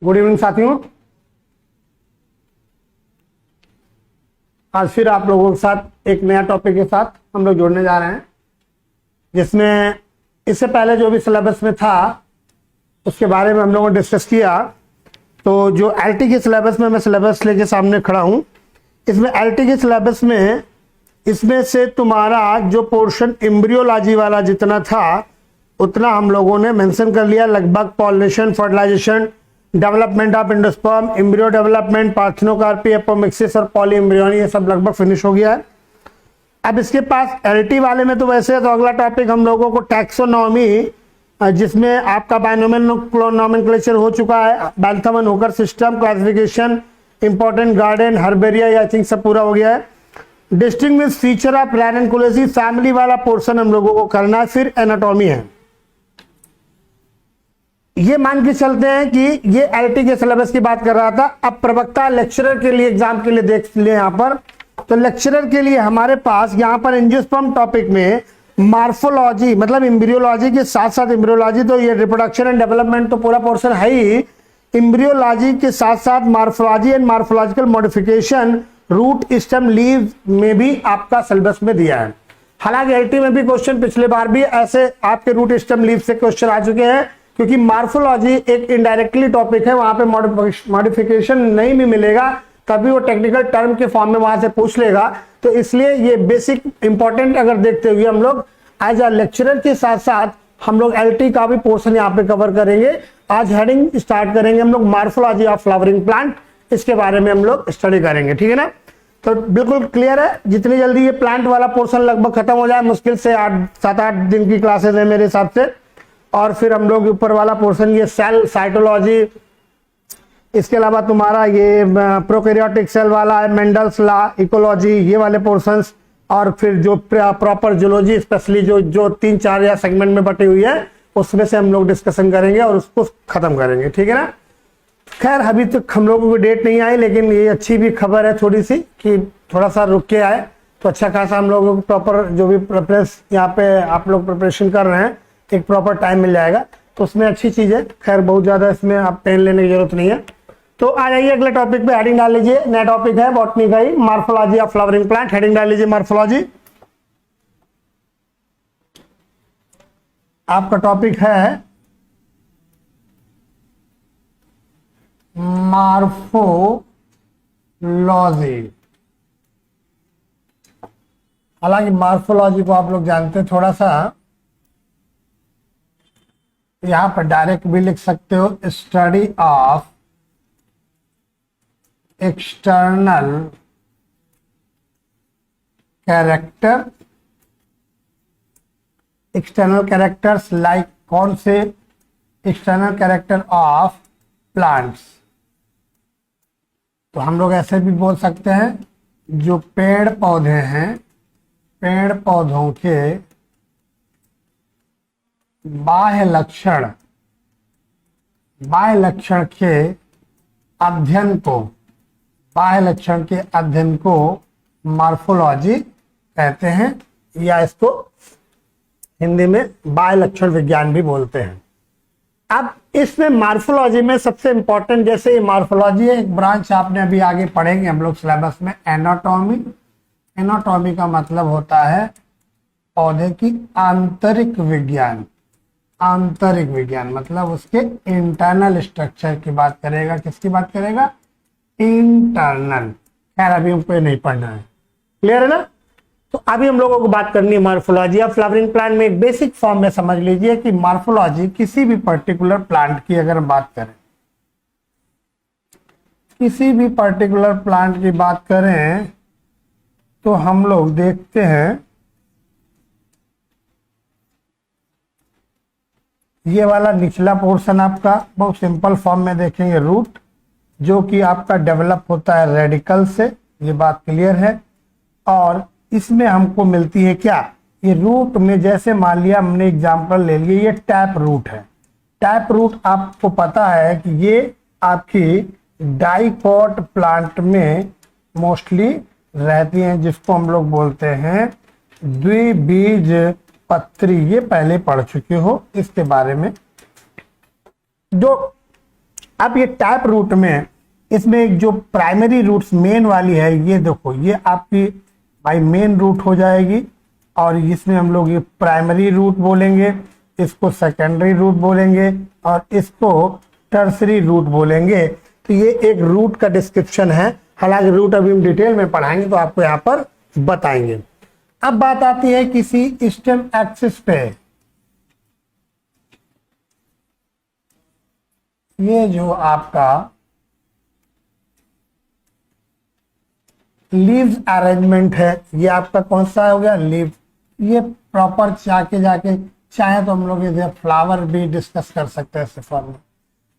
Good evening साथियों। आज फिर आप लोगों के साथ एक नया टॉपिक के साथ हम लोग जुड़ने जा रहे हैं, जिसमें इससे पहले जो भी सिलेबस में था उसके बारे में हम लोगों ने डिस्कस किया। तो जो एलटी के सिलेबस में मैं सिलेबस लेके सामने खड़ा हूं, इसमें एलटी के सिलेबस में इसमें से तुम्हारा जो पोर्शन एम्ब्रियोलॉजी वाला जितना था उतना हम लोगों ने मेंशन कर लिया। लगभग pollination, fertilization, development of endosperm, embryo development, parthenocarpy, apomixis और पॉली एम्ब्रियोनी, ये सब लगभग फिनिश हो गया है। अब इसके पास एलटी वाले में तो वैसे तो अगला टॉपिक हम लोगों को टैक्सोनॉमी, जिसमें आपका बायनोमियल नॉमेनक्लेचर हो चुका है, बैल्थमन होकर system, classification, important garden, herbaria, I think सब पूरा हो गया है। डिस्टिंग्विश फीचर ऑफ रैनकुलेसी फैमिली वाला पोर्शन हम लोगों को करना है। फिर एनाटॉमी है। ये मान के चलते हैं कि ये एलटी के सिलेबस की बात कर रहा था। अब प्रवक्ता लेक्चरर के लिए एग्जाम के लिए देख ले यहाँ पर, तो लेक्चरर के लिए हमारे पास यहाँ पर एंजियोस्पर्म टॉपिक में मार्फोलॉजी मतलब एम्ब्रियोलॉजी के साथ साथ एम्ब्रियोलॉजी, तो ये रिप्रोडक्शन एंड डेवलपमेंट तो पूरा पोर्शन है ही। एम्ब्रियोलॉजी के साथ साथ morphology and morphological modification, root stem leave में भी आपका सिलेबस में दिया है। हालांकि एलटी में भी क्वेश्चन पिछले बार भी ऐसे आपके रूट स्टेम लीव से क्वेश्चन आ चुके हैं, क्योंकि मार्फोलॉजी एक इनडायरेक्टली टॉपिक है, वहां पे मॉडिफिकेशन नहीं भी मिलेगा तभी वो टेक्निकल टर्म के फॉर्म में वहां से पूछ लेगा। तो इसलिए ये बेसिक इंपॉर्टेंट अगर देखते हुए हम लोग एज अ लेक्चरर के साथ साथ हम लोग एलटी का भी पोर्शन यहाँ पे कवर करेंगे। आज हेडिंग स्टार्ट करेंगे हम लोग मार्फोलॉजी ऑफ फ्लावरिंग प्लांट, इसके बारे में हम लोग स्टडी करेंगे, ठीक है ना। तो बिल्कुल क्लियर है, जितनी जल्दी ये प्लांट वाला पोर्शन लगभग खत्म हो जाए, मुश्किल से 7-8 दिन की क्लासेस है मेरे हिसाब से, और फिर हम लोग ऊपर वाला पोर्शन ये सेल साइटोलॉजी, इसके अलावा तुम्हारा ये प्रोकैरियोटिक सेल वाला है, मेंडल्स लॉ, इकोलॉजी, ये वाले पोर्शंस, और फिर जो प्रॉपर जूलॉजी स्पेशली जो 3-4 या सेगमेंट में बटी हुई है उसमें से हम लोग डिस्कशन करेंगे और उसको खत्म करेंगे, ठीक है ना। खैर अभी तक हम लोगों को डेट नहीं आई, लेकिन ये अच्छी भी खबर है थोड़ी सी कि थोड़ा सा रुक के आए तो अच्छा खासा हम लोगों को प्रॉपर जो भी प्रिपरेशन यहाँ पे आप लोग प्रिपरेशन कर रहे हैं एक प्रॉपर टाइम मिल जाएगा, तो उसमें अच्छी चीज है। खैर बहुत ज्यादा इसमें आप पेन लेने की जरूरत नहीं है। तो आ जाइए अगले टॉपिक पे, हेडिंग डाल लीजिए। नया टॉपिक है बॉटनी का ही, morphology of flowering plant. Heading डाल लीजिए मार्फोलॉजी। आपका टॉपिक है मार्फोलॉजी। हालांकि मार्फोलॉजी को आप लोग जानते हैं, थोड़ा सा यहां पर डायरेक्ट भी लिख सकते हो, study of external character. External characters like कौन से? External character of plants. तो हम लोग ऐसे भी बोल सकते हैं, जो पेड़ पौधे हैं, पेड़ पौधों के बाह्य लक्षण के अध्ययन को, बाह्य लक्षण के अध्ययन को मार्फोलॉजी कहते हैं, या इसको हिंदी में बाह्य लक्षण विज्ञान भी बोलते हैं। अब इसमें मार्फोलॉजी में सबसे इंपॉर्टेंट, जैसे मार्फोलॉजी है एक ब्रांच, आपने अभी आगे पढ़ेंगे हम लोग सिलेबस में, एनाटॉमी। एनाटॉमी का मतलब होता है पौधे की आंतरिक विज्ञान। आंतरिक विज्ञान मतलब उसके इंटरनल स्ट्रक्चर की बात करेगा। किसकी बात करेगा? इंटरनल। खैर अभी हमको नहीं पढ़ना है, क्लियर है ना। तो अभी हम लोगों को बात करनी है मार्फोलॉजी ऑफ फ्लावरिंग प्लांट में। एक बेसिक फॉर्म में समझ लीजिए कि मार्फोलॉजी किसी भी पर्टिकुलर प्लांट की अगर बात करें, किसी भी पर्टिकुलर प्लांट की बात करें तो हम लोग देखते हैं ये वाला निचला पोर्शन आपका बहुत सिंपल फॉर्म में देखेंगे, रूट, जो कि आपका डेवलप होता है रेडिकल से, ये बात क्लियर है। और इसमें हमको मिलती है क्या? ये रूट में, जैसे मान लिया हमने एग्जांपल ले लिए, ये टैप रूट है। टैप रूट आपको पता है कि ये आपकी डाइकोट प्लांट में मोस्टली रहती हैं, जिसको हम लोग बोलते हैं द्विबीज पत्री। ये पहले पढ़ चुके हो इसके बारे में। जो अब ये टैप रूट में इसमें एक जो प्राइमरी रूट्स मेन वाली है, ये देखो ये आपकी भाई मेन रूट हो जाएगी, और इसमें हम लोग ये प्राइमरी रूट बोलेंगे, इसको सेकेंडरी रूट बोलेंगे, और इसको टर्सरी रूट बोलेंगे। तो ये एक रूट का डिस्क्रिप्शन है, हालांकि रूट अभी हम डिटेल में पढ़ाएंगे तो आपको यहाँ पर बताएंगे। अब बात आती है किसी स्टेम एक्सिस पे, ये जो आपका लीव्स अरेंजमेंट है, ये आपका कौन सा हो गया, लीव। ये प्रॉपर जाके चाहे तो हम लोग ये फ्लावर भी डिस्कस कर सकते हैं इस फॉर्म में।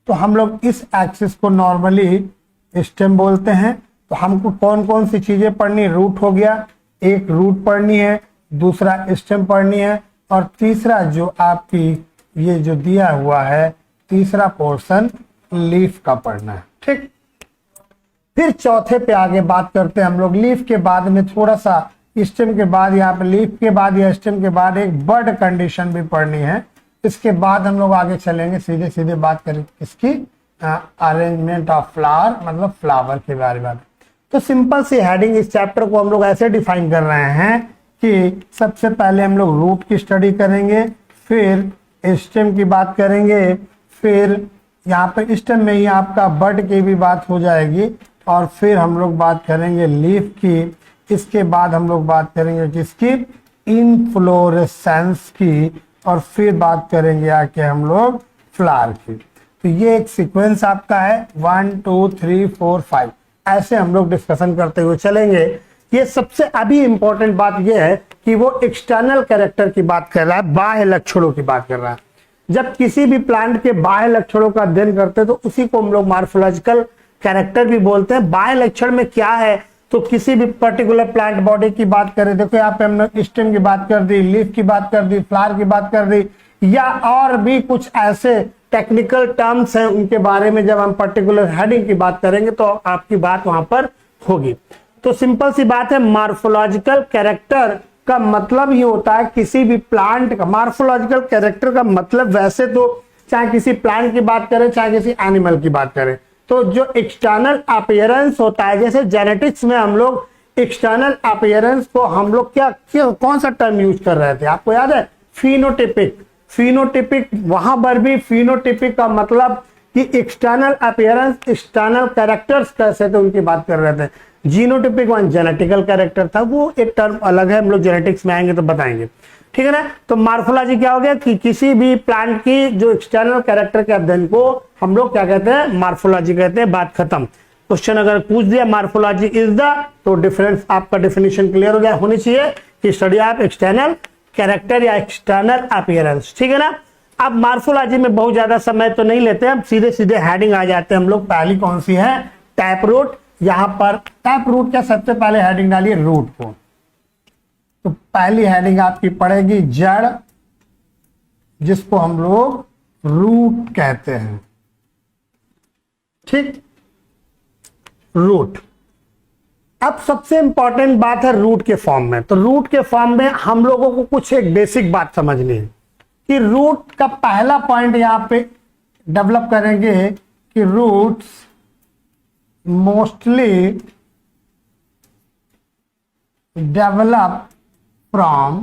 तो हम लोग इस एक्सिस को नॉर्मली स्टेम बोलते हैं। तो हमको कौन कौन सी चीजें पढ़नी, रूट हो गया, एक रूट पढ़नी है, दूसरा स्टेम पढ़नी है, और तीसरा जो आपकी ये जो दिया हुआ है तीसरा पोर्शन लीफ का पढ़ना है। ठीक, फिर चौथे पे आगे बात करते हैं हम लोग। लीफ के बाद में थोड़ा सा स्टेम के बाद, यहाँ पे लीफ के बाद या स्टेम के बाद एक बर्ड कंडीशन भी पढ़नी है। इसके बाद हम लोग आगे चलेंगे, सीधे सीधे बात करेंगे किसकी, अरेंजमेंट ऑफ फ्लावर, मतलब फ्लावर के बारे में। तो सिंपल सी हेडिंग इस चैप्टर को हम लोग ऐसे डिफाइन कर रहे हैं कि सबसे पहले हम लोग रूट की स्टडी करेंगे, फिर स्टेम की बात करेंगे, फिर यहाँ पे स्टेम में ही आपका बर्ड की भी बात हो जाएगी, और फिर हम लोग बात करेंगे लीफ की। इसके बाद हम लोग बात करेंगे किसकी, इनफ्लोरेसेंस की, और फिर बात करेंगे आके हम लोग फ्लावर की। तो ये एक सीक्वेंस आपका है 1 2 3 4 5, ऐसे हम लोग डिस्कशन करते हुए चलेंगे। ये सबसे अभी इंपॉर्टेंट बात ये है कि वो एक्सटर्नल कैरेक्टर की बात कर रहा है, बाह्य लक्षणों की बात कर रहा है। जब किसी भी प्लांट के बाह्य लक्षणों का अध्ययन करते हैं तो उसी को हम लोग मार्फोलॉजिकल कैरेक्टर भी बोलते हैं। बाह्य लक्षण में क्या है, तो किसी भी पर्टिकुलर प्लांट बॉडी की बात करें, देखो यहाँ पे हमने स्टेम की बात कर दी, लीफ की बात कर दी, फ्लावर की बात कर दी, या और भी कुछ ऐसे टेक्निकल टर्म्स हैं उनके बारे में जब हम पर्टिकुलर हेडिंग की बात करेंगे तो आपकी बात वहां पर होगी। तो सिंपल सी बात है, मार्फोलॉजिकल कैरेक्टर का मतलब ये होता है किसी भी प्लांट का। मार्फोलॉजिकल कैरेक्टर का मतलब वैसे तो चाहे किसी प्लांट की बात करें चाहे किसी एनिमल की बात करें, तो जो एक्सटर्नल अपीयरेंस होता है, जैसे जेनेटिक्स में हम लोग एक्सटर्नल अपीयरेंस को हम लोग क्या कौन सा टर्म यूज कर रहे थे, आपको याद है, फिनोटिपिक। फिनोटिपिक, वहां पर भी फिनोटिपिक का मतलब कि एक्सटर्नल अपीयरेंस, एक्सटर्नल कैरेक्टर्स कैसे थे उनकी बात कर रहे थे। जीनोटिपिक वन जेनेटिकल कैरेक्टर था, वो एक टर्म अलग है, हम लोग जेनेटिक्स में आएंगे तो बताएंगे, ठीक है ना। तो मार्फोलॉजी क्या हो गया कि किसी भी प्लांट की जो एक्सटर्नल कैरेक्टर के अध्ययन को हम लोग क्या कहते हैं, मार्फोलॉजी कहते हैं, बात खत्म। क्वेश्चन अगर पूछ दिया मार्फोलॉजी इज द, तो डिफरेंस आपका डेफिनेशन क्लियर हो जाए, होनी चाहिए कि स्टडी ऑफ एक्सटर्नल कैरेक्टर या एक्सटर्नल अपीयरेंस, ठीक है ना। अब मार्फोलॉजी में बहुत ज्यादा समय तो नहीं लेते, हम सीधे सीधे हेडिंग आ जाते हैं हम लोग। पहली कौन सी है, टैप रूट। यहां पर टैप रूट क्या, सबसे पहले हेडिंग डालिए रूट को। तो पहली हेडिंग आपकी पड़ेगी जड़, जिसको हम लोग रूट कहते हैं, ठीक, रूट। अब सबसे इंपॉर्टेंट बात है रूट के फॉर्म में। तो रूट के फॉर्म में हम लोगों को कुछ एक बेसिक बात समझनी है कि रूट का पहला पॉइंट यहां पे डेवलप करेंगे कि रूट्स मोस्टली डेवलप फ्रॉम,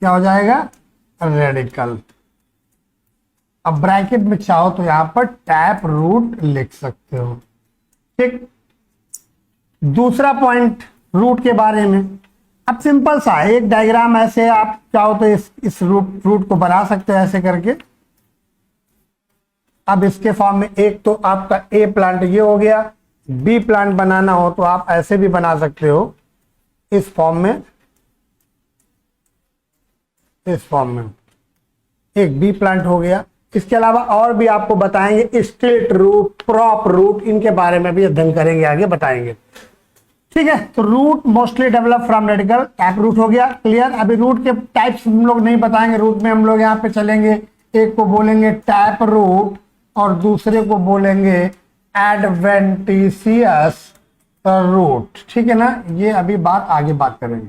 क्या हो जाएगा, रेडिकल। अब ब्रैकेट में चाहो तो यहां पर टैप रूट लिख सकते हो, ठीक। दूसरा पॉइंट रूट के बारे में, अब सिंपल सा एक डायग्राम ऐसे आप चाहो तो इस रूट को बना सकते हो ऐसे करके। अब इसके फॉर्म में एक तो आपका ए प्लांट ये हो गया, बी प्लांट बनाना हो तो आप ऐसे भी बना सकते हो, इस फॉर्म में, इस फॉर्म में एक बी प्लांट हो गया। इसके अलावा और भी आपको बताएंगे, स्ट्रेट रूट, प्रॉप रूट, इनके बारे में भी अध्ययन करेंगे, आगे बताएंगे, ठीक है। तो root mostly develop from radicle, tap root हो गया, क्लियर। अभी रूट के टाइप्स हम लोग नहीं बताएंगे, रूट में हम लोग यहाँ पे चलेंगे, एक को बोलेंगे टैप रूट और दूसरे को बोलेंगे एडवेंटिशियस रूट, ठीक है ना। ये अभी बात आगे बात करेंगे।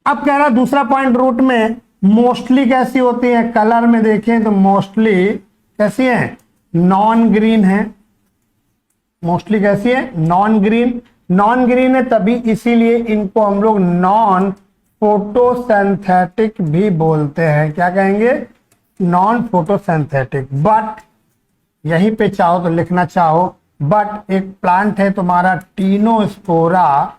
अब कह रहा दूसरा पॉइंट, रूट में मोस्टली कैसी होती है, कलर में देखें तो मोस्टली कैसी है, नॉन ग्रीन है, मोस्टली कैसी है, नॉन ग्रीन। नॉन ग्रीन है तभी इसीलिए इनको हम लोग नॉन फोटोसिंथेटिक भी बोलते हैं। क्या कहेंगे, नॉन फोटोसिंथेटिक। बट यहीं पे चाहो तो लिखना चाहो, बट एक प्लांट है तुम्हारा टीनोस्पोरा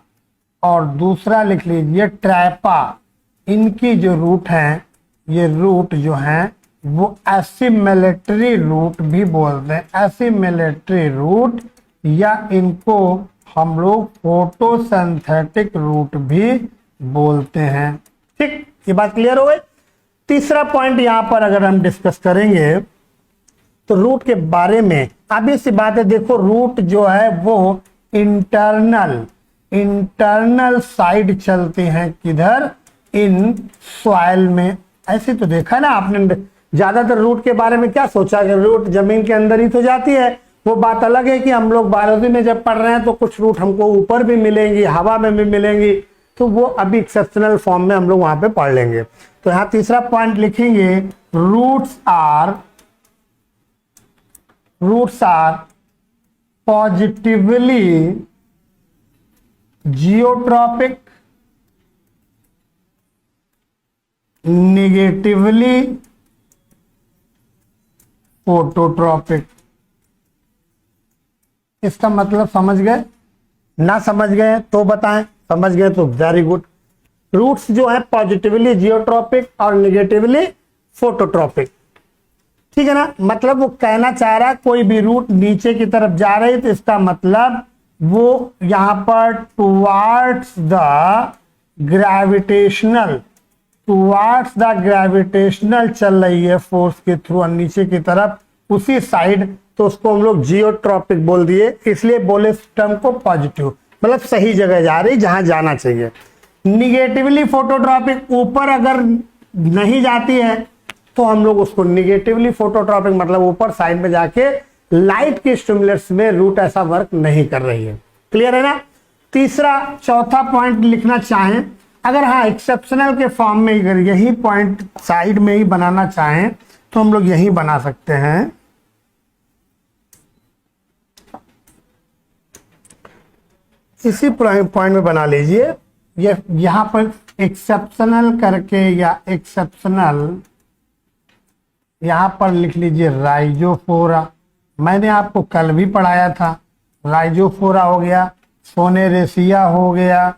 और दूसरा लिख लीजिए ट्रैपा। इनकी जो रूट है, ये रूट जो है वो एसिमिलेटरी रूट भी बोलते हैं, एसिमिलेटरी रूट, या इनको हम लोग फोटोसिंथेटिक रूट भी बोलते हैं। ठीक, ये बात क्लियर हो गई। तीसरा पॉइंट यहां पर अगर हम डिस्कस करेंगे तो रूट के बारे में, अभी सी बात है, देखो रूट जो है वो इंटरनल साइड चलते हैं, किधर, इन सॉइल में। ऐसे तो देखा ना आपने, ज्यादातर रूट के बारे में क्या सोचा कि रूट जमीन के अंदर ही तो जाती है। वो बात अलग है कि हम लोग बायोलॉजी में जब पढ़ रहे हैं तो कुछ रूट हमको ऊपर भी मिलेंगी, हवा में भी मिलेंगी, तो वो अभी एक्सेप्शनल फॉर्म में हम लोग वहां पे पढ़ लेंगे। तो यहां तीसरा पॉइंट लिखेंगे, roots are positively geotropic, negatively phototropic. इसका मतलब समझ गए? ना समझ गए तो बताएं, समझ गए तो वेरी गुड। रूट्स जो है पॉजिटिवली जियोट्रॉपिक और नेगेटिवली फोटोट्रॉपिक, ठीक है ना। मतलब वो कहना चाह रहा है कोई भी रूट नीचे की तरफ जा रही है तो इसका मतलब वो यहां पर टुवार्ड्स द ग्रेविटेशनल चल रही है फोर्स के थ्रू नीचे की तरफ, उसी साइड, तो उसको हम लोग जियोट्रॉपिक बोल दिए, इसलिए बोले टर्म को पॉजिटिव, मतलब सही जगह जा रही जहां जाना चाहिए। निगेटिवली फोटोट्रॉपिक, ऊपर अगर नहीं जाती है तो हम लोग उसको निगेटिवली फोटोट्रॉपिक, मतलब ऊपर साइड में जाके लाइट के स्टिमुलस में रूट ऐसा वर्क नहीं कर रही है। क्लियर है ना। चौथा पॉइंट लिखना चाहें, अगर हाँ एक्सेप्शनल के फॉर्म में अगर यही पॉइंट साइड में ही बनाना चाहें तो हम लोग यही बना सकते हैं। इसी पॉइंट में बना लीजिए, ये यहां पर एक्सेप्शनल करके, या एक्सेप्शनल यहां पर लिख लीजिए राइजोफोरा। मैंने आपको कल भी पढ़ाया था, राइजोफोरा हो गया, सोनेरेसिया हो गया,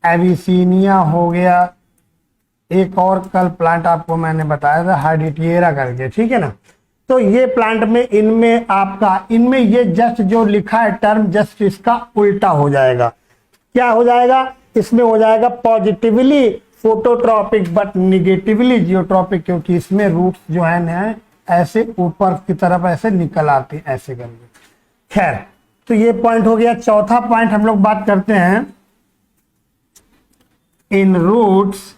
एविसीनिया हो गया, एक और कल प्लांट आपको मैंने बताया था हार्डिटिएरा करके, ठीक है ना। तो ये प्लांट में, इनमें आपका, इनमें ये जस्ट जो लिखा है टर्म जस्ट इसका उल्टा हो जाएगा। क्या हो जाएगा, इसमें हो जाएगा positively phototropic but negatively geotropic, क्योंकि इसमें रूट्स जो है ना ऐसे ऊपर की तरफ ऐसे निकल आते ऐसे करके। खैर, तो ये पॉइंट हो गया। चौथा पॉइंट हम लोग बात करते हैं, इन रूट्स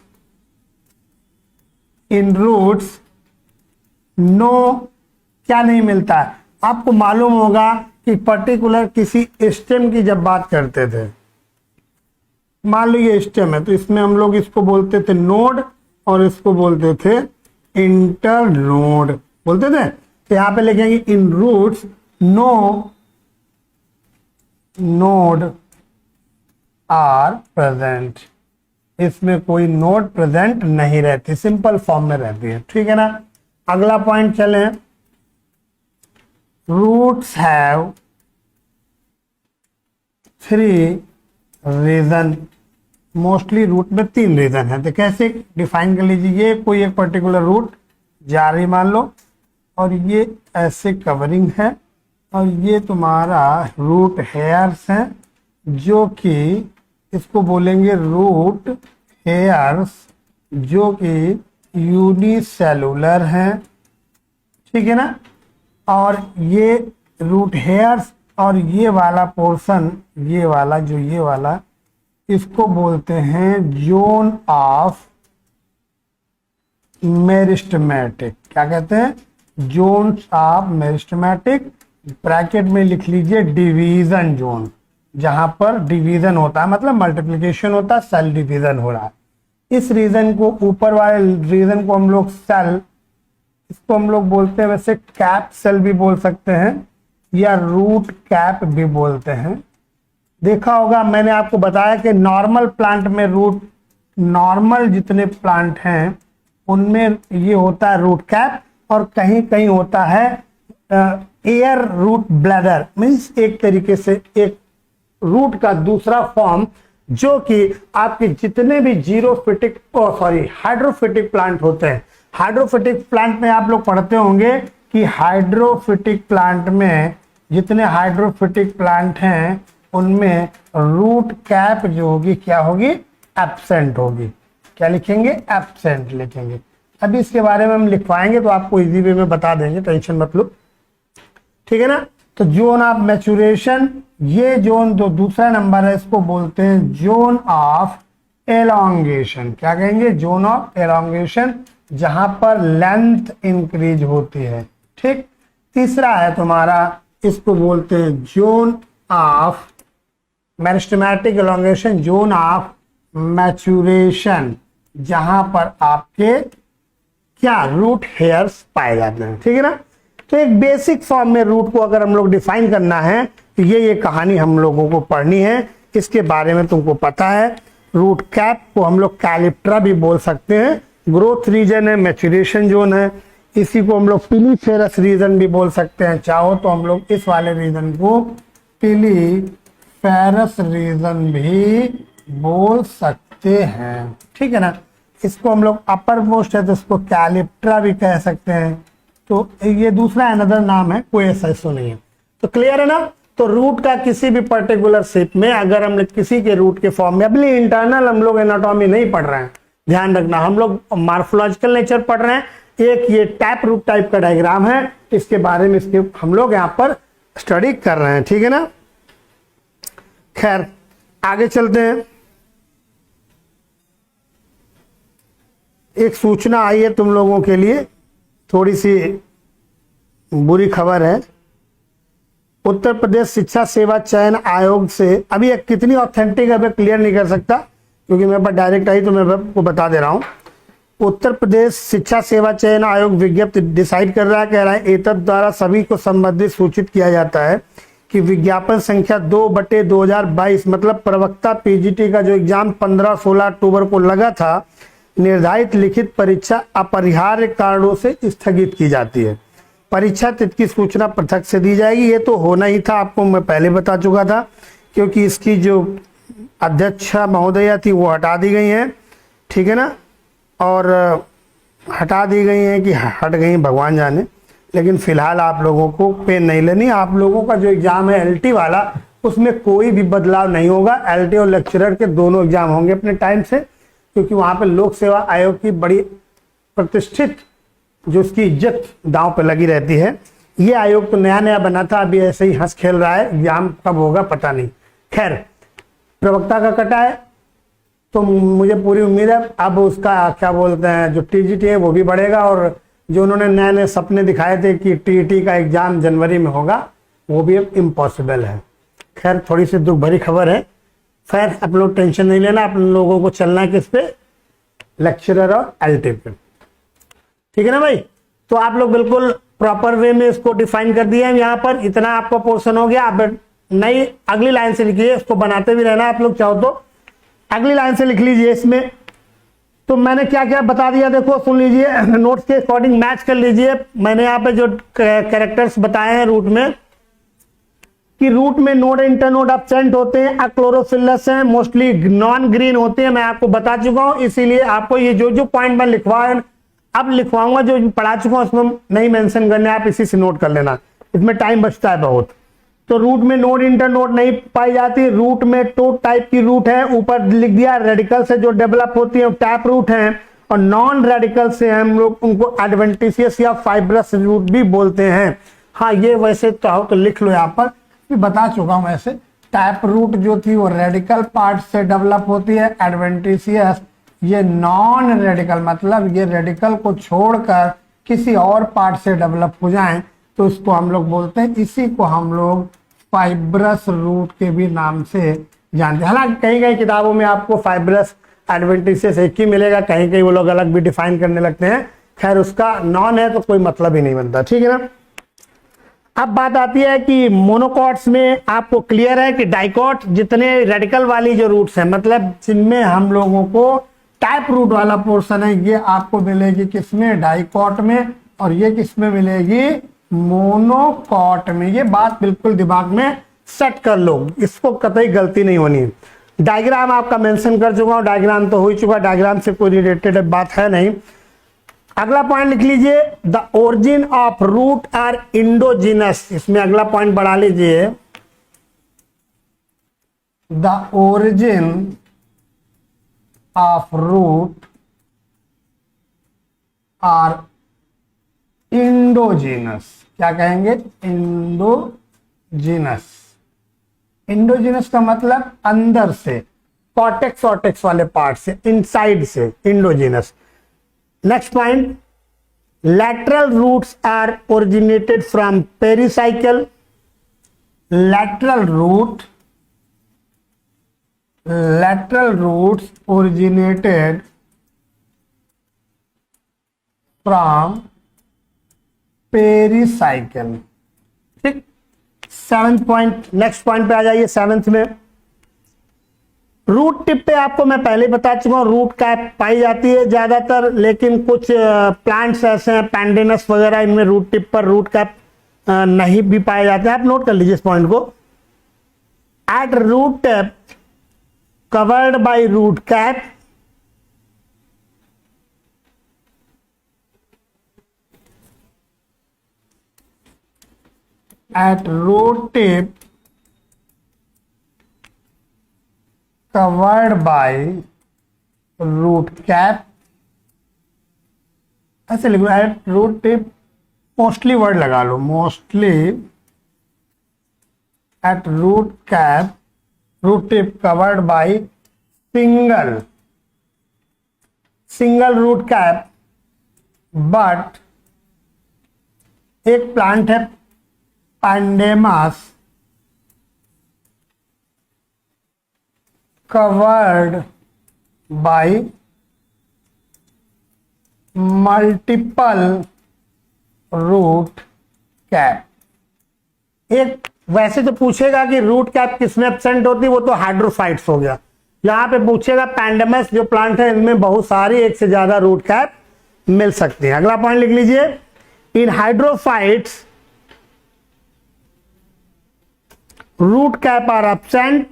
नो क्या नहीं मिलता है। आपको मालूम होगा कि पर्टिकुलर किसी स्टेम की जब बात करते थे, मान लो ये स्टेम है तो इसमें हम लोग इसको बोलते थे नोड और इसको बोलते थे इंटरनोड बोलते थे। तो यहां पे लिखेंगे in roots no node are present, इसमें कोई नोड प्रेजेंट नहीं रहती, सिंपल फॉर्म में रहती है, ठीक है ना। अगला पॉइंट चलें, roots have 3 region, mostly root में 3 रीजन है। तो कैसे डिफाइन कर लीजिए, ये कोई एक पर्टिकुलर रूट जा रही मान लो, और ये ऐसे कवरिंग है, और ये तुम्हारा रूट हेयर्स है, जो कि इसको बोलेंगे रूट हेयर्स, जो कि यूनिसेलुलर है, ठीक है ना। और ये रूट हेयर्स और ये वाला पोर्शन, ये वाला इसको बोलते हैं जोन ऑफ मेरिस्टेमेटिक। क्या कहते हैं, जोन ऑफ मेरिस्टेमेटिक, ब्रैकेट में लिख लीजिए डिवीजन जोन, जहां पर डिवीजन होता है, मतलब मल्टीप्लिकेशन होता है, सेल डिवीजन हो रहा है। इस रीजन को, ऊपर वाले रीजन को हम लोग सेल इसको हम लोग बोलते हैं वैसे कैप सेल भी बोल सकते हैं या रूट कैप भी बोलते हैं। देखा होगा मैंने आपको बताया कि नॉर्मल प्लांट में रूट, नॉर्मल जितने प्लांट हैं उनमें ये होता है रूट कैप, और कहीं कहीं होता है एयर रूट ब्लैडर, मीन्स एक तरीके से एक रूट का दूसरा फॉर्म, जो कि आपके जितने भी हाइड्रोफिटिक प्लांट होते हैं। हाइड्रोफिटिक प्लांट में आप लोग पढ़ते होंगे कि हाइड्रोफिटिक प्लांट में जितने हाइड्रोफिटिक प्लांट हैं उनमें रूट कैप जो होगी क्या होगी, एब्सेंट होगी। क्या लिखेंगे, एब्सेंट लिखेंगे। अभी इसके बारे में हम लिखवाएंगे तो आपको इजी वे में बता देंगे, टेंशन मत लो, ठीक है ना। तो जोन ऑफ मैच्योरेशन, ये जोन जो दूसरा नंबर है इसको बोलते हैं जोन ऑफ एलोंगेशन। क्या कहेंगे, जोन ऑफ एलोंगेशन, जहां पर लेंथ इंक्रीज होती है। ठीक, तीसरा है तुम्हारा, इसको बोलते हैं zone of meristematic elongation, zone of maturation, जहां पर आपके क्या रूट हेयर्स पाए जाते हैं। ठीक है ना। तो एक बेसिक फॉर्म में रूट को अगर हम लोग डिफाइन करना है तो ये कहानी हम लोगों को पढ़नी है, इसके बारे में तुमको पता है। रूट कैप को हम लोग कैलिप्ट्रा भी बोल सकते हैं, ग्रोथ रीजन है, मैच्योरेशन जोन है। इसी को हम लोग पिलीफेरस रीजन भी बोल सकते हैं, चाहो तो हम लोग इस वाले रीजन को पिलीफेरस रीजन भी बोल सकते हैं। ठीक है ना। इसको हम लोग अपर मोस्ट है तो इसको कैलिप्ट्रा भी कह सकते हैं। तो ये दूसरा अनदर नाम है, कोई ऐसा इशू नहीं है। तो क्लियर है ना। तो रूट का किसी भी पर्टिकुलर शेप में अगर हम लोग किसी के रूट के फॉर्म में, अभी इंटरनल हम लोग एनाटॉमी नहीं पढ़ रहे हैं, ध्यान रखना, हम लोग मार्फोलॉजिकल नेचर पढ़ रहे हैं। एक ये टैप रूट टाइप का डायग्राम है, इसके बारे में इसके हम लोग यहाँ पर स्टडी कर रहे हैं। ठीक है ना। खैर आगे चलते हैं। एक सूचना आई है तुम लोगों के लिए, थोड़ी सी बुरी खबर है। उत्तर प्रदेश शिक्षा सेवा चयन आयोग से, अभी कितनी ऑथेंटिक है मैं क्लियर नहीं कर सकता क्योंकि मेरे पास डायरेक्ट आई, तो मैं आपको बता दे रहा हूं। उत्तर प्रदेश शिक्षा सेवा चयन आयोग विज्ञप्ति डिसाइड कर रहा है, कह रहा है एतद द्वारा सभी को संबंधित सूचित किया जाता है कि विज्ञापन संख्या 2/2022 मतलब प्रवक्ता पीजीटी का जो एग्जाम 15-16 अक्टूबर को लगा था, निर्धारित लिखित परीक्षा अपरिहार्य कारणों से स्थगित की जाती है। परीक्षा तिथि की सूचना पृथक से दी जाएगी। ये तो होना ही था, आपको मैं पहले बता चुका था, क्योंकि इसकी जो अध्यक्षा महोदया थी वो हटा दी गई हैं। ठीक है ना। और हटा दी गई हैं कि हट गई भगवान जाने, लेकिन फिलहाल आप लोगों को पेन नहीं लेनी। आप लोगों का जो एग्जाम है एलटी वाला, उसमें कोई भी बदलाव नहीं होगा। एलटी और लेक्चरर के दोनों एग्जाम होंगे अपने टाइम से, क्योंकि वहां पे लोक सेवा आयोग की बड़ी प्रतिष्ठित जो उसकी इज्जत दांव पे लगी रहती है। ये आयोग तो नया नया बना था, अभी ऐसे ही हंस खेल रहा है, एग्जाम कब होगा पता नहीं। खैर, प्रवक्ता का कटा है तो मुझे पूरी उम्मीद है अब उसका क्या बोलते हैं जो टीजीटी है वो भी बढ़ेगा, और जो उन्होंने नए नए सपने दिखाए थे कि टीईटी का एग्जाम जनवरी में होगा, वो भी अब इम्पॉसिबल है। खैर, थोड़ी सी दुख भरी खबर है। खैर, आप लोग टेंशन नहीं लेना, आप लोगों को चलना है किस पे, लेक्चरर और एलटी पे। ठीक है ना भाई। तो आप लोग बिल्कुल प्रॉपर वे में इसको डिफाइन कर दिया है। यहाँ पर इतना आपका पोर्शन हो गया। अब नई अगली लाइन से लिखिए, इसको बनाते भी रहना आप लोग चाहो तो, अगली लाइन से लिख लीजिए इसमें। तो मैंने क्या क्या बता दिया देखो, सुन लीजिए, नोट्स के अकॉर्डिंग मैच कर लीजिए। मैंने यहाँ पे जो कैरेक्टर्स बताए हैं रूट में, कि रूट में नोड इंटरनोड एब्सेंट होते हैं, अक्लोरोफिलस हैं, मोस्टली नॉन ग्रीन होते हैं, मैं आपको बता चुका हूं। इसीलिए आपको ये जो जो पॉइंट मैं अब लिखवाऊंगा, जो पढ़ा चुका हूं उसमें नहीं मेंशन करने, आप इसी से नोट कर लेना, इसमें टाइम बचता है बहुत। तो रूट में नोड इंटरनोड नहीं पाई जाती। रूट में टू टाइप की रूट है, ऊपर लिख दिया, रेडिकल से जो डेवलप होती है टैप रूट है, और नॉन रेडिकल से हम लोग उनको एडवेंटिशियस या फाइब्रस रूट भी बोलते हैं। हाँ, ये वैसे तो लिख लो, यहाँ पर बता चुका हूं। ऐसे टैप रूट जो थी वो रेडिकल पार्ट से डेवलप होती है, एडवेंटिशियस ये नॉन रेडिकल, मतलब ये रेडिकल को छोड़कर किसी और पार्ट से डेवलप हो जाएं तो इसको हम लोग बोलते हैं, इसी को हम लोग फाइब्रस रूट के भी नाम से जानते हैं। हालांकि कहीं कहीं किताबों में आपको फाइब्रस एडवेंटिशियस एक ही मिलेगा, कहीं कहीं वो लोग अलग भी डिफाइन करने लगते हैं। खैर उसका नॉन है तो कोई मतलब ही नहीं बनता, ठीक है ना। अब बात आती है कि मोनोकॉट्स में आपको क्लियर है कि डाइकॉट जितने रेडिकल वाली जो रूट्स हैं, मतलब जिनमें हम लोगों को टाइप रूट वाला पोर्शन है, ये आपको मिलेगी किसमें, डाइकॉट में, और ये किसमें मिलेगी, मोनोकॉट में। ये बात बिल्कुल दिमाग में सेट कर लो, इसको कतई गलती नहीं होनी। डायग्राम आपका मेंशन कर चुका हूं, डायग्राम तो हो ही चुका, डायग्राम से कोई रिलेटेड बात है नहीं। अगला पॉइंट लिख लीजिए, the origin of root are endogenous. इसमें अगला पॉइंट बढ़ा लीजिए, the origin of root are endogenous. क्या कहेंगे, इंडोजिनस। इंडोजिनस का मतलब अंदर से, कॉर्टेक्स ऑर्टेक्स वाले पार्ट से, इनसाइड से, indigenous. Next point, lateral roots are originated from pericycle. lateral roots originated from pericycle। ठीक, 7th पॉइंट, नेक्स्ट पॉइंट पे आ जाइए 7th में। रूट टिप पे आपको मैं पहले बता चुका हूं, रूट कैप पाई जाती है ज्यादातर, लेकिन कुछ प्लांट्स ऐसे हैं पैंडेनस वगैरह, इनमें रूट टिप पर रूट कैप नहीं भी पाए जाते हैं। आप नोट कर लीजिए इस पॉइंट को। At root tip covered by root cap, at root tip covered by root cap, ऐसे लिखो, at root tip, mostly word लगा लो, mostly at root cap, root tip covered by single root cap. But एक plant है Pandanus covered by multiple root cap। एक वैसे तो पूछेगा कि रूट कैप किसमें एब्सेंट होती है, वो तो हाइड्रोफाइट्स हो गया। यहां पे पूछेगा पैंडेमस जो प्लांट है, इनमें बहुत सारी एक से ज्यादा रूट कैप मिल सकती है। अगला पॉइंट लिख लीजिए, in hydrophytes root cap are absent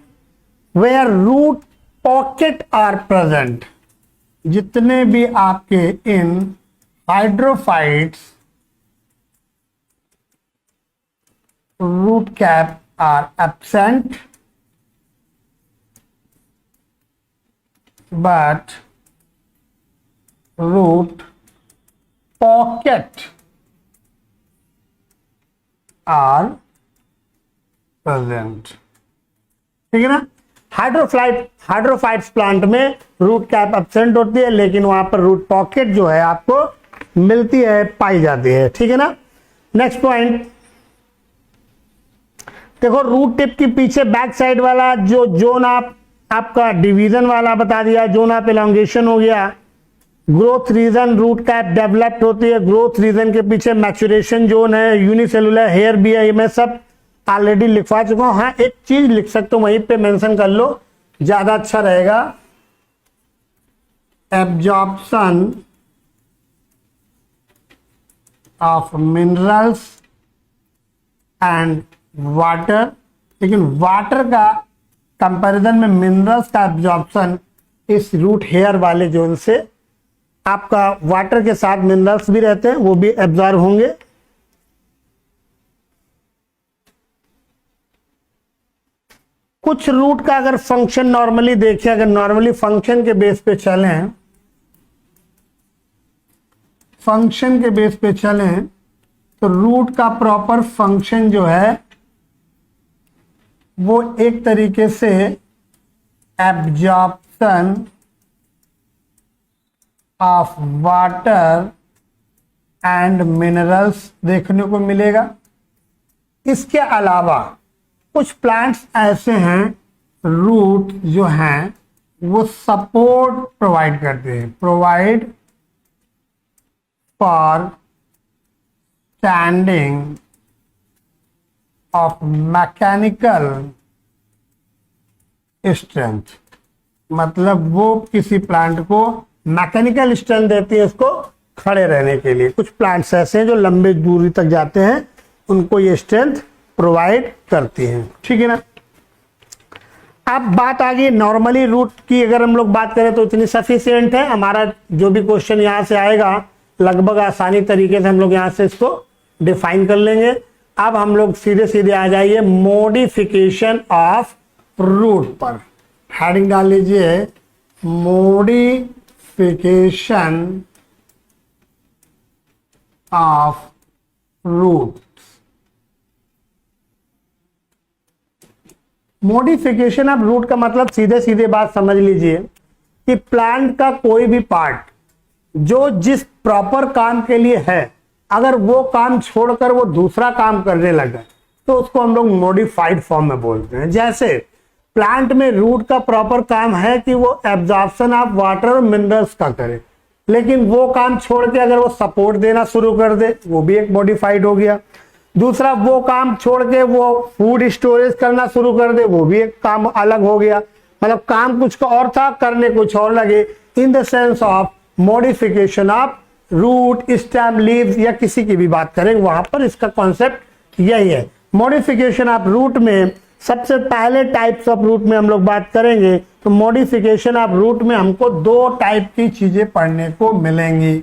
where root pocket are present। जितने भी आपके in hydrophytes root cap are absent, but root pocket are present. ठीक है ना। हाइड्रोफाइट्स प्लांट में रूट कैप एब्सेंट होती है, लेकिन वहां पर रूट पॉकेट जो है आपको मिलती है, पाई जाती है। ठीक है ना। नेक्स्ट पॉइंट देखो, रूट टिप के पीछे बैक साइड वाला जो जोन आपका डिवीजन वाला बता दिया, जोन ऑफ एलोंगेशन हो गया। Growth region root cap developed होती है, ग्रोथ रीजन के पीछे मैचुरेशन जोन है, यूनिसेलुलर हेयर भी है। ये मैं सब ऑलरेडी लिखवा चुका हूं। हाँ, एक चीज लिख सकते हो, वहीं पे मेंशन कर लो, ज्यादा अच्छा रहेगा। Absorption of minerals and water, लेकिन वाटर का कंपैरिजन में मिनरल्स का एब्जॉर्प्शन इस रूट हेयर वाले जोन से, आपका वाटर के साथ मिनरल्स भी रहते हैं, वो भी एब्जॉर्ब होंगे। कुछ रूट का अगर फंक्शन नॉर्मली देखें, अगर नॉर्मली फंक्शन के बेस पे चलें, फंक्शन के बेस पे चलें तो रूट का प्रॉपर फंक्शन जो है वो एक तरीके से absorption of water and minerals देखने को मिलेगा। इसके अलावा कुछ प्लांट्स ऐसे हैं, रूट जो हैं वो सपोर्ट प्रोवाइड करते हैं, provide for standing of mechanical strength, मतलब वो किसी प्लांट को मैकेनिकल स्ट्रेंथ देती है उसको खड़े रहने के लिए। कुछ प्लांट्स ऐसे हैं जो लंबे दूरी तक जाते हैं, उनको ये स्ट्रेंथ प्रोवाइड करती हैं, ठीक है ना। अब बात आ गई नॉर्मली रूट की, अगर हम लोग बात करें तो इतनी सफिशिएंट है। हमारा जो भी क्वेश्चन यहाँ से आएगा लगभग आसानी तरीके से हम लोग यहाँ से इसको डिफाइन कर लेंगे। अब हम लोग सीधे सीधे आ जाइए मॉडिफिकेशन ऑफ रूट पर। हेडिंग डाल लीजिए modification of root. Modification of root का मतलब सीधे सीधे बात समझ लीजिए कि प्लांट का कोई भी पार्ट जो जिस प्रॉपर काम के लिए है, अगर वो काम छोड़कर वो दूसरा काम करने लगा तो उसको हम लोग मॉडिफाइड फॉर्म में बोलते हैं। जैसे प्लांट में रूट का प्रॉपर काम है कि वो एब्जॉर्प्शन ऑफ वाटर और मिनरल्स का करे, लेकिन वो काम छोड़ के अगर वो सपोर्ट देना शुरू कर दे, वो भी एक मॉडिफाइड हो गया। दूसरा, वो काम छोड़ के वो फूड स्टोरेज करना शुरू कर दे, वो भी एक काम अलग हो गया। मतलब काम कुछ और था, करने कुछ और लगे। In the sense of modification of root, stem, leaves या किसी की भी बात करें वहां पर इसका कॉन्सेप्ट यही है। मॉडिफिकेशन ऑफ रूट में सबसे पहले टाइप्स ऑफ रूट में हम लोग बात करेंगे तो मॉडिफिकेशन ऑफ रूट में हमको दो टाइप की चीजें पढ़ने को मिलेंगी।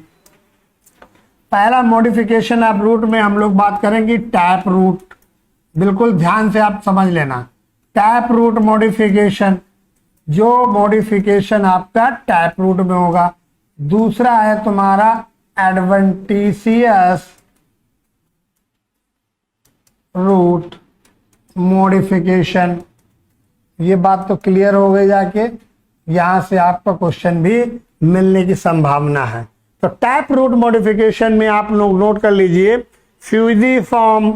पहला मॉडिफिकेशन ऑफ रूट में हम लोग बात करेंगे टैप रूट। बिल्कुल ध्यान से आप समझ लेना, टैप रूट मॉडिफिकेशन, जो मॉडिफिकेशन आपका टैप रूट में होगा। दूसरा है तुम्हारा एडवेंटिशियस रूट मॉडिफिकेशन। ये बात तो क्लियर हो गई, जाके यहां से आपका क्वेश्चन भी मिलने की संभावना है। तो टैप रूट मॉडिफिकेशन में आप लोग नोट कर लीजिए फ्यूजिफॉर्म।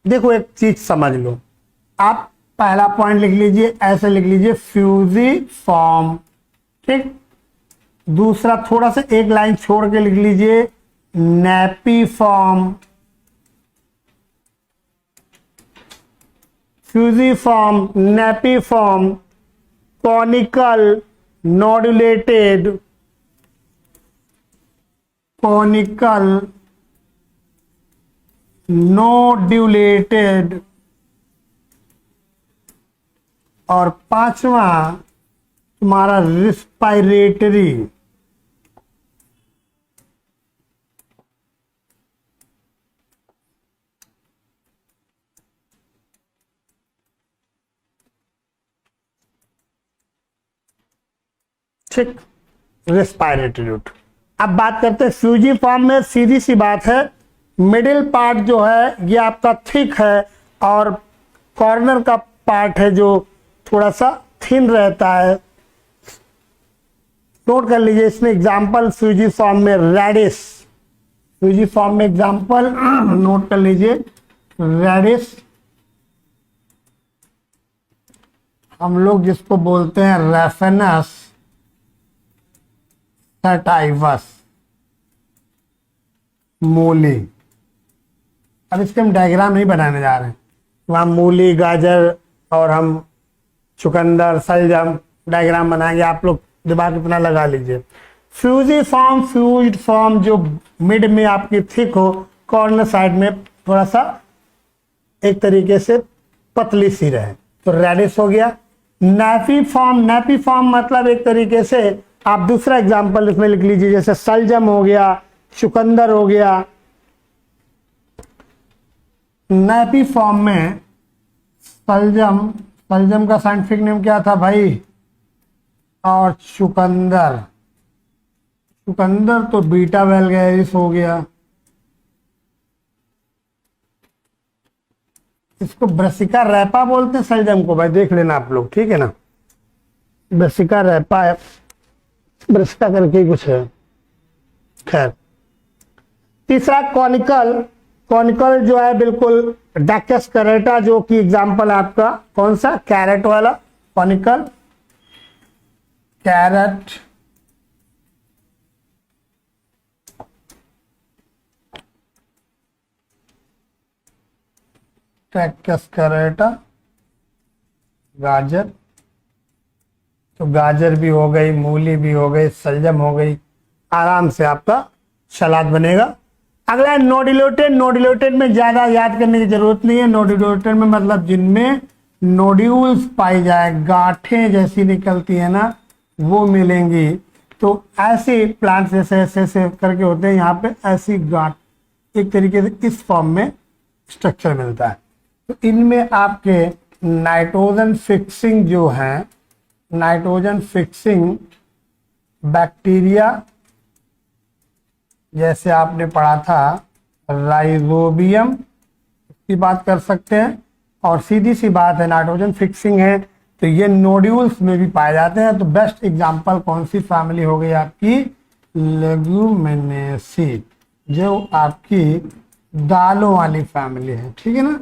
देखो एक चीज समझ लो, आप पहला पॉइंट लिख लीजिए, ऐसे लिख लीजिए फ्यूजिफॉर्म, ठीक। दूसरा थोड़ा सा एक लाइन छोड़ के लिख लीजिए नेपिफॉर्म। फ्यूजिफॉर्म, नेपिफॉर्म, कॉनिकल, नोडुलेटेड, कॉनिकल, नोड्यूलेटेड, और पांचवा तुम्हारा रिस्पायरेटरी। ठीक, रेस्पिरेटरी रूट। अब बात करते हैं फ्यूजिफॉर्म में। सीधी सी बात है, मिडिल पार्ट जो है ये आपका थिक है और कॉर्नर का पार्ट है जो थोड़ा सा थिन रहता है। नोट कर लीजिए इसमें एग्जांपल फ्यूजिफॉर्म में रेडिस, फ्यूजिफॉर्म में एग्जांपल नोट कर लीजिए रेडिस, हम लोग जिसको बोलते हैं रेफेनस सटाइवस, मूली। अब इसके हम डायग्राम नहीं बनाने जा रहे हैं, वहाँ मूली, गाजर और हम चुकंदर, सलजम डायग्राम बनाएंगे, आप लोग दिमाग इतना लगा लीजिए। फ्यूजिफॉर्म, फ्यूज्ड फॉर्म जो मिड में आपकी थिक हो, कॉर्नर साइड में थोड़ा सा एक तरीके से पतली सी रहे, तो रेडिस हो गया। नेपिफॉर्म, नेपिफॉर्म मतलब एक तरीके से आप दूसरा एग्जांपल इसमें लिख लीजिए, जैसे सलजम हो गया, चुकंदर हो गया। नेपिफॉर्म में सलजम, सलजम का साइंटिफिक नेम क्या था भाई, और चुकंदर, चुकंदर तो बीटा वैलगैरिस हो गया। इसको ब्रसिका रैपा बोलते हैं सलजम को, भाई देख लेना आप लोग, ठीक है ना। ब्रसिका रैपा है, ब्रसिका करके कुछ है, खैर। तीसरा कॉनिकल, कॉनिकल जो है बिल्कुल डाकस कैरेटा, जो कि एग्जांपल आपका कौन सा, कैरेट वाला कॉनिकल, कैरेट ट्रैक्टस करेटा, गाजर, तो गाजर भी हो गई, मूली भी हो गई, सलजम हो गई, आराम से आपका सलाद बनेगा। अगला है नोडिलेटेड। नोडिलेटेड में ज्यादा याद करने की जरूरत नहीं है। नोडिलेटेड में मतलब जिनमें नोड्यूल्स पाई जाए, गांठें जैसी निकलती है ना, वो मिलेंगी। तो ऐसे प्लांट्स जैसे ऐसे ऐसे करके होते हैं, यहाँ पे ऐसी गांठ एक तरीके से इस फॉर्म में स्ट्रक्चर मिलता है। तो इनमें आपके नाइट्रोजन फिक्सिंग जो है, नाइट्रोजन फिक्सिंग बैक्टीरिया, जैसे आपने पढ़ा था राइजोबियम की बात कर सकते हैं। और सीधी सी बात है, नाइट्रोजन फिक्सिंग है तो ये नोड्यूल्स में भी पाए जाते हैं। तो बेस्ट एग्जांपल कौन सी फैमिली हो गई आपकी, लेग्यूमिनेसी, जो आपकी दालों वाली फैमिली है, ठीक है ना,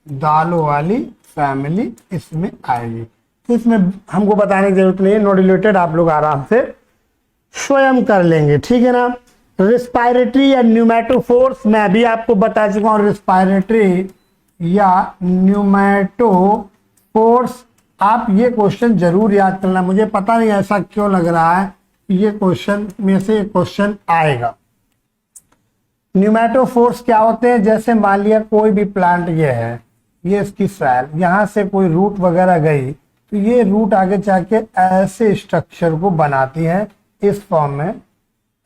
दालों वाली फैमिली इसमें आएगी। तो इसमें हमको बताने की जरूरत नहीं है, नोड्यूलेटेड आप लोग आराम से स्वयं कर लेंगे, ठीक है ना। रिस्पायरेटरी या न्यूमेटोफोर्स मैं भी आपको बता चुका हूँ। रिस्पायरेटरी या न्यूमेटोफोर्स, आप ये क्वेश्चन जरूर याद करना। मुझे पता नहीं ऐसा क्यों लग रहा है, ये क्वेश्चन में से क्वेश्चन आएगा। न्यूमेटोफोर्स क्या होते हैं, जैसे मान लिया कोई भी प्लांट ये है, ये इसकी सैल, यहाँ से कोई रूट वगैरह गई तो ये रूट आगे जाके ऐसे स्ट्रक्चर को बनाती है इस फॉर्म में,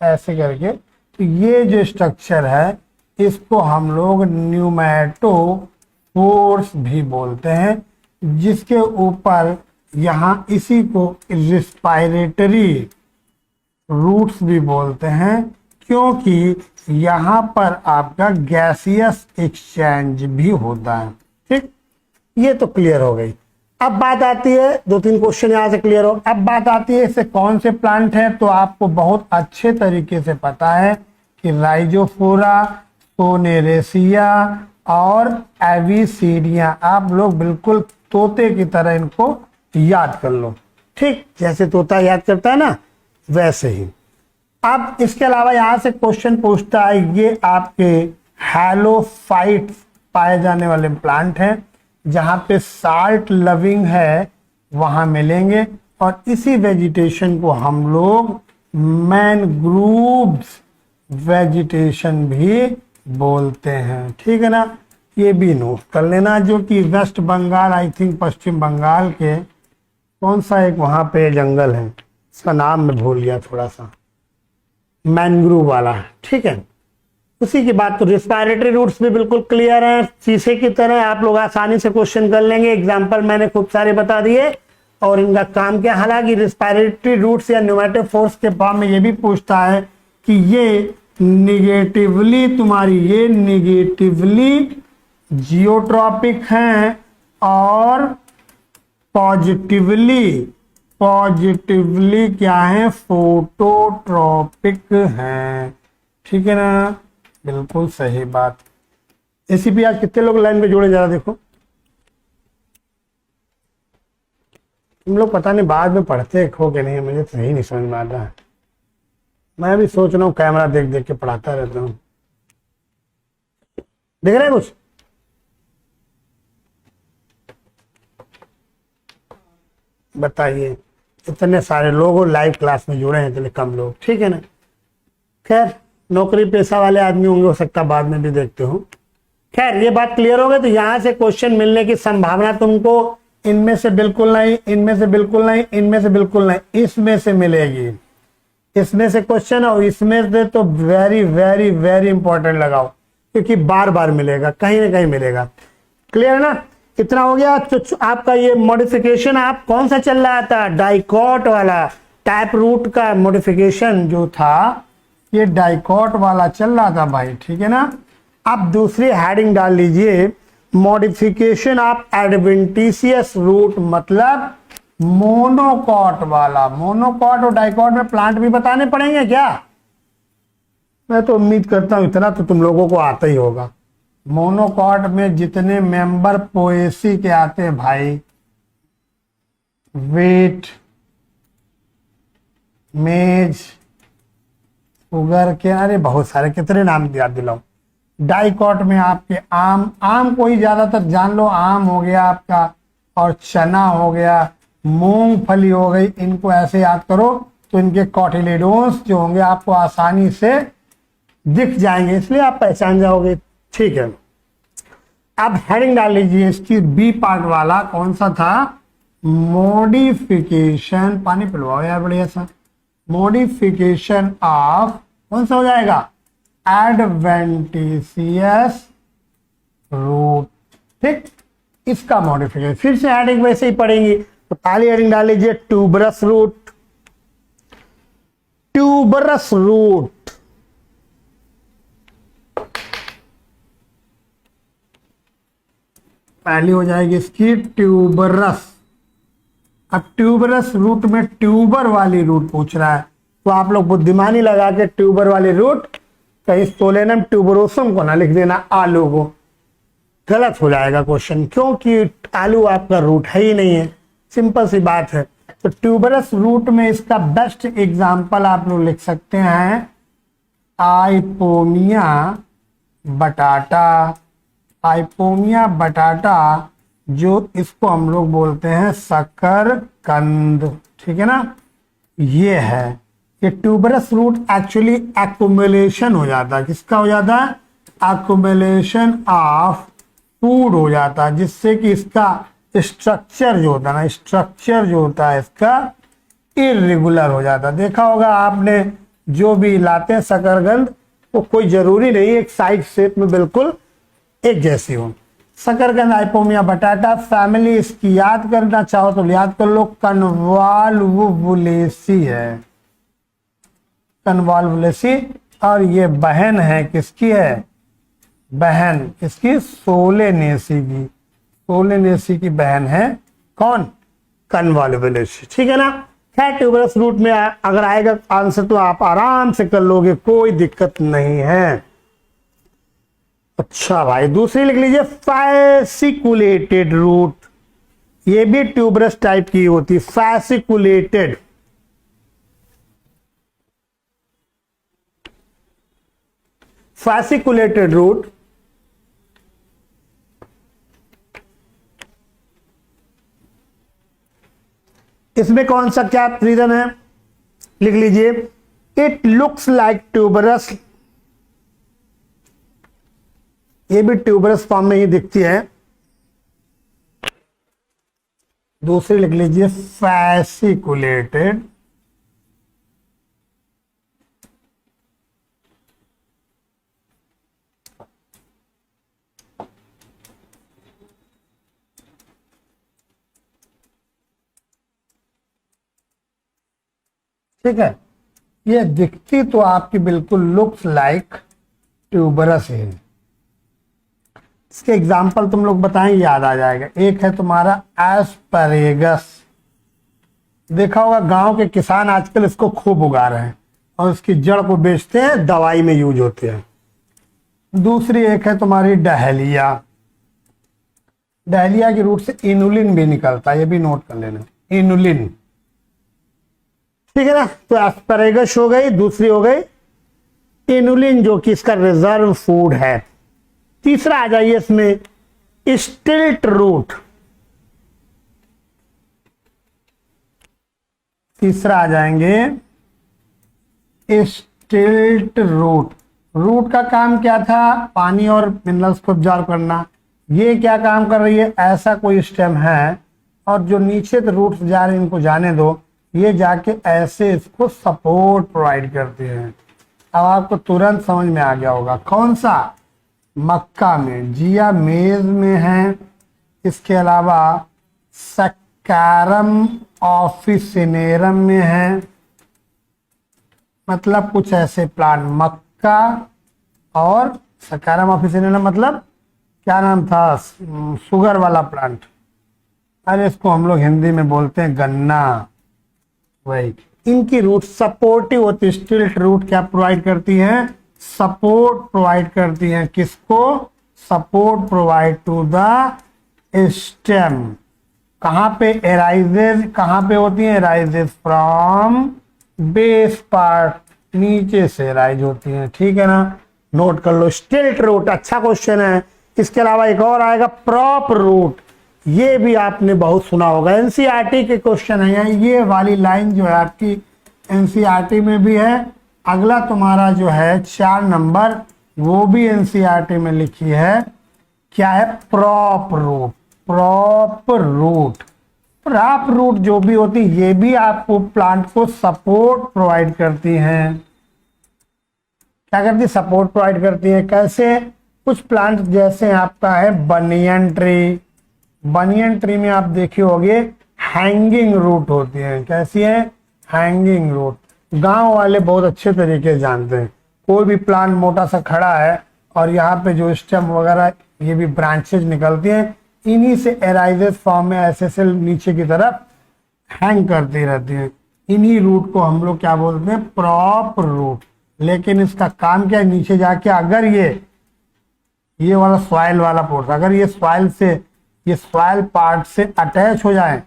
ऐसे करके। तो ये जो स्ट्रक्चर है इसको हम लोग न्यूमेटोफोर्स भी बोलते हैं, जिसके ऊपर यहाँ इसी को रिस्पायरेटरी रूट्स भी बोलते हैं, क्योंकि यहाँ पर आपका गैसियस एक्सचेंज भी होता है। ठीक, ये तो क्लियर हो गई। अब बात आती है, दो तीन क्वेश्चन यहाँ से क्लियर हो। अब बात आती है इससे कौन से प्लांट है, तो आपको बहुत अच्छे तरीके से पता है कि राइजोफोरा, सोनेरेसिया और एविसीडिया, आप लोग बिल्कुल तोते की तरह इनको याद कर लो। ठीक, जैसे तोता याद करता है ना, वैसे ही। अब इसके अलावा यहाँ से क्वेश्चन पूछता है, ये आपके हैलोफाइट्स पाए जाने वाले प्लांट हैं, जहां पे साल्ट लविंग है वहां मिलेंगे। और इसी वेजिटेशन को हम लोग मैनग्रूव्स वेजिटेशन भी बोलते हैं, ठीक है ना। ये भी नोट कर लेना, जो कि वेस्ट बंगाल, आई थिंक पश्चिम बंगाल के कौन सा एक वहां पे जंगल है, इसका नाम मैं भूल गया थोड़ा सा, मैनग्रूव वाला, ठीक है, उसी की बात। तो रिस्पायरेटरी रूट्स भी बिल्कुल क्लियर हैं, शीशे की तरह आप लोग आसानी से क्वेश्चन कर लेंगे। एग्जांपल मैंने खूब सारे बता दिए और इनका काम क्या। हालांकि रिस्पायरेटरी रूट्स या न्यूमेटोफोर्स के फॉर्म में ये भी पूछता है कि ये निगेटिवली, तुम्हारी ये निगेटिवली जियोट्रॉपिक हैं और पॉजिटिवली क्या है, फोटोट्रॉपिक हैं, ठीक है ना, बिल्कुल सही बात। एसीपी आज कितने लोग लाइन में जोड़े, जरा देखो। तुम लोग पता नहीं बाद में पढ़ते हो कि नहीं, मुझे सही नहीं समझ में आता है। मैं भी सोच रहा हूँ कैमरा देख देख के पढ़ाता रहता हूँ। देख रहे हैं कुछ? बताइए, इतने सारे लोग लाइव क्लास में जुड़े हैं, इतने कम लोग, ठीक है ना। खैर, नौकरी पेशा वाले आदमी होंगे, हो सकता बाद में भी देखते हो। खैर, ये बात क्लियर हो गई। तो यहां से क्वेश्चन मिलने की संभावना तुमको इनमें से बिल्कुल नहीं, इनमें से बिल्कुल नहीं, इनमें से बिल्कुल नहीं, इसमें से मिलेगी। इसमें से क्वेश्चन और इसमें से तो वेरी वेरी वेरी इंपॉर्टेंट लगाओ, क्योंकि बार बार मिलेगा, कहीं ना कहीं मिलेगा। क्लियर है ना, इतना हो गया। तो आपका ये मॉडिफिकेशन आप कौन सा चल रहा था, डाइकॉट वाला, टैप रूट का मॉडिफिकेशन जो था, ये डाइकॉट वाला चल रहा था भाई, ठीक है ना। अब दूसरी हेडिंग डाल लीजिए, मॉडिफिकेशन ऑफ एडवेंटिशियस रूट, मतलब मोनोकॉट वाला। मोनोकॉट और डाइकॉट में प्लांट भी बताने पड़ेंगे क्या? मैं तो उम्मीद करता हूं इतना तो तुम लोगों को आता ही होगा। मोनोकॉट में जितने मेंबर पोएसी के आते हैं भाई, वेट, मेज, उगर के, अरे बहुत सारे, कितने नाम याद दिलाऊं। डाइकॉट में आपके आम को ही ज्यादातर जान लो, आम हो गया आपका, और चना हो गया, मूंगफली हो गई, इनको ऐसे याद करो तो इनके कॉटिलेडोन्स जो होंगे आपको आसानी से दिख जाएंगे, इसलिए आप पहचान जाओगे। ठीक है, अब हेडिंग डाल लीजिए इसकी बी पार्ट वाला, कौन सा था, मॉडिफिकेशन, पानी पिलवाओ यार बढ़िया सा, मॉडिफिकेशन ऑफ, कौन सा हो जाएगा, एडवेंटिशियस रूट। ठीक, इसका मॉडिफिकेशन, फिर से हेडिंग वैसे ही पढ़ेंगे, तो पहली हेडिंग डाल लीजिए ट्यूबरस रूट। ट्यूबरस रूट पहली हो जाएगी इसकी ट्यूबरस। अब ट्यूबरस रूट में ट्यूबर वाली रूट पूछ रहा है, तो आप लोग बुद्धिमानी लगा के ट्यूबर वाली रूट कहीं सोलेनम ट्यूबरोसम को ना लिख देना, आलू को, गलत हो जाएगा क्वेश्चन, क्योंकि आलू आपका रूट है ही नहीं है, सिंपल सी बात है। तो ट्यूबरस रूट में इसका बेस्ट एग्जांपल आप लोग लिख सकते हैं आइपोमिया बटाटा। आइपोमिया बटाटा, जो इसको हम लोग बोलते हैं शकरकंद, ठीक है ना, ये है। ये ट्यूबरस रूट एक्चुअली एक्युमुलेशन हो जाता है, किसका हो जाता है, एक्युमुलेशन ऑफ फूड हो जाता है, जिससे कि इसका स्ट्रक्चर जो होता है ना, स्ट्रक्चर जो होता है इसका इरेगुलर हो जाता है। देखा होगा आपने, जो भी लाते हैं शकरकंद, वो कोई जरूरी नहीं एक साइड शेप में बिल्कुल एक जैसी हो। शकरकंद आइपोमिया बटाटा फैमिली, इसकी याद करना चाहो तो याद कर लो, कन्वाल्वुलेसी है, कन्वाल्वुलेसी। और ये बहन है, किसकी है, बहन किसकी, सोलेनेसी की, सोलेनेसी की बहन है कौन, कन्वाल्वुलेसी। ठीक है ना। खैर ट्यूबरस रूट में अगर आएगा आंसर तो आप आराम से कर लोगे, कोई दिक्कत नहीं है। अच्छा भाई, दूसरी लिख लीजिए फैसिकुलेटेड रूट, ये भी ट्यूबरस टाइप की होती है, फैसिकुलेटेड। फैसिकुलेटेड रूट इसमें कौन सा क्या रीजन है, लिख लीजिए, इट लुक्स लाइक ट्यूबरस, ये भी ट्यूबरस फॉर्म में ही दिखती है। दूसरी लिख लीजिए फैसिकुलेटेड, ठीक है। ये दिखती तो आपकी बिल्कुल लुक्स लाइक ट्यूबरस है। इसके एग्जाम्पल तुम लोग बताएं, याद आ जाएगा। एक है तुम्हारा एस्परेगस, देखा होगा गांव के किसान आजकल इसको खूब उगा रहे हैं और इसकी जड़ को बेचते हैं, दवाई में यूज होते हैं। दूसरी एक है तुम्हारी डहेलिया, डहेलिया की रूट से इनुलिन भी निकलता है, ये भी नोट कर लेना, इनुलिन, ठीक है ना। तो एस्परेगस हो गई, दूसरी हो गई इनुलिन, जो कि इसका रिजर्व फूड है। तीसरा आ जाइए इसमें स्टिल्ट रूट, तीसरा आ जाएंगे स्टिल्ट रूट। रूट का काम क्या था, पानी और मिनरल्स को ऑब्जॉर्व करना। ये क्या काम कर रही है, ऐसा कोई स्टेम है और जो नीचे रूट्स जा रहे हैं इनको जाने दो, ये जाके ऐसे इसको सपोर्ट प्रोवाइड करते हैं। अब आपको तुरंत समझ में आ गया होगा कौन सा, मक्का में, जिया मेज में है, इसके अलावा सैक्चारम ऑफिसिनेरम में है, मतलब कुछ ऐसे प्लांट, मक्का और सैक्चारम ऑफिसिनेरम मतलब क्या नाम था, शुगर वाला प्लांट, अरे इसको हम लोग हिंदी में बोलते हैं गन्ना, वही। इनकी रूट सपोर्टिव होती है, स्टिल्ट रूट क्या प्रोवाइड करती हैं, सपोर्ट प्रोवाइड करती हैं, किसको, support provide to the stem. कहां पे एराइजेज, कहां पे होती है, एराइजेज फ्रॉम बेस पार्ट, नीचे से एराइज होती हैं, ठीक है ना। नोट कर लो। स्टिल्ट रूट अच्छा क्वेश्चन है। इसके अलावा एक और आएगा प्रॉप रूट, ये भी आपने बहुत सुना होगा, एनसीईआरटी के क्वेश्चन है। ये वाली लाइन जो है आपकी एनसीईआरटी में भी है। अगला तुम्हारा जो है 4 नंबर, वो भी एनसीईआरटी में लिखी है। क्या है? Prop root. Prop root, prop root जो भी होती है, ये भी आपको प्लांट को सपोर्ट प्रोवाइड करती हैं। क्या करती है? सपोर्ट प्रोवाइड करती है। कैसे? कुछ प्लांट जैसे आपका है बनियन ट्री, बनियन ट्री में आप देखे होंगे हैंगिंग रूट होती है। कैसी है? Hanging root. गांव वाले बहुत अच्छे तरीके से जानते हैं। कोई भी प्लांट मोटा सा खड़ा है और यहाँ पे जो स्टेम वगैरह ये भी ब्रांचेज निकलती हैं, इन्हीं से एराइजेस फॉर्म में ऐसे से नीचे की तरफ हैंग करती रहती हैं। इन्हीं रूट को हम लोग क्या बोलते हैं? Prop root. लेकिन इसका काम क्या है? नीचे जाके अगर ये वाला सॉइल वाला पोर्स, अगर ये सॉइल से, ये सॉइल पार्ट से अटैच हो जाए,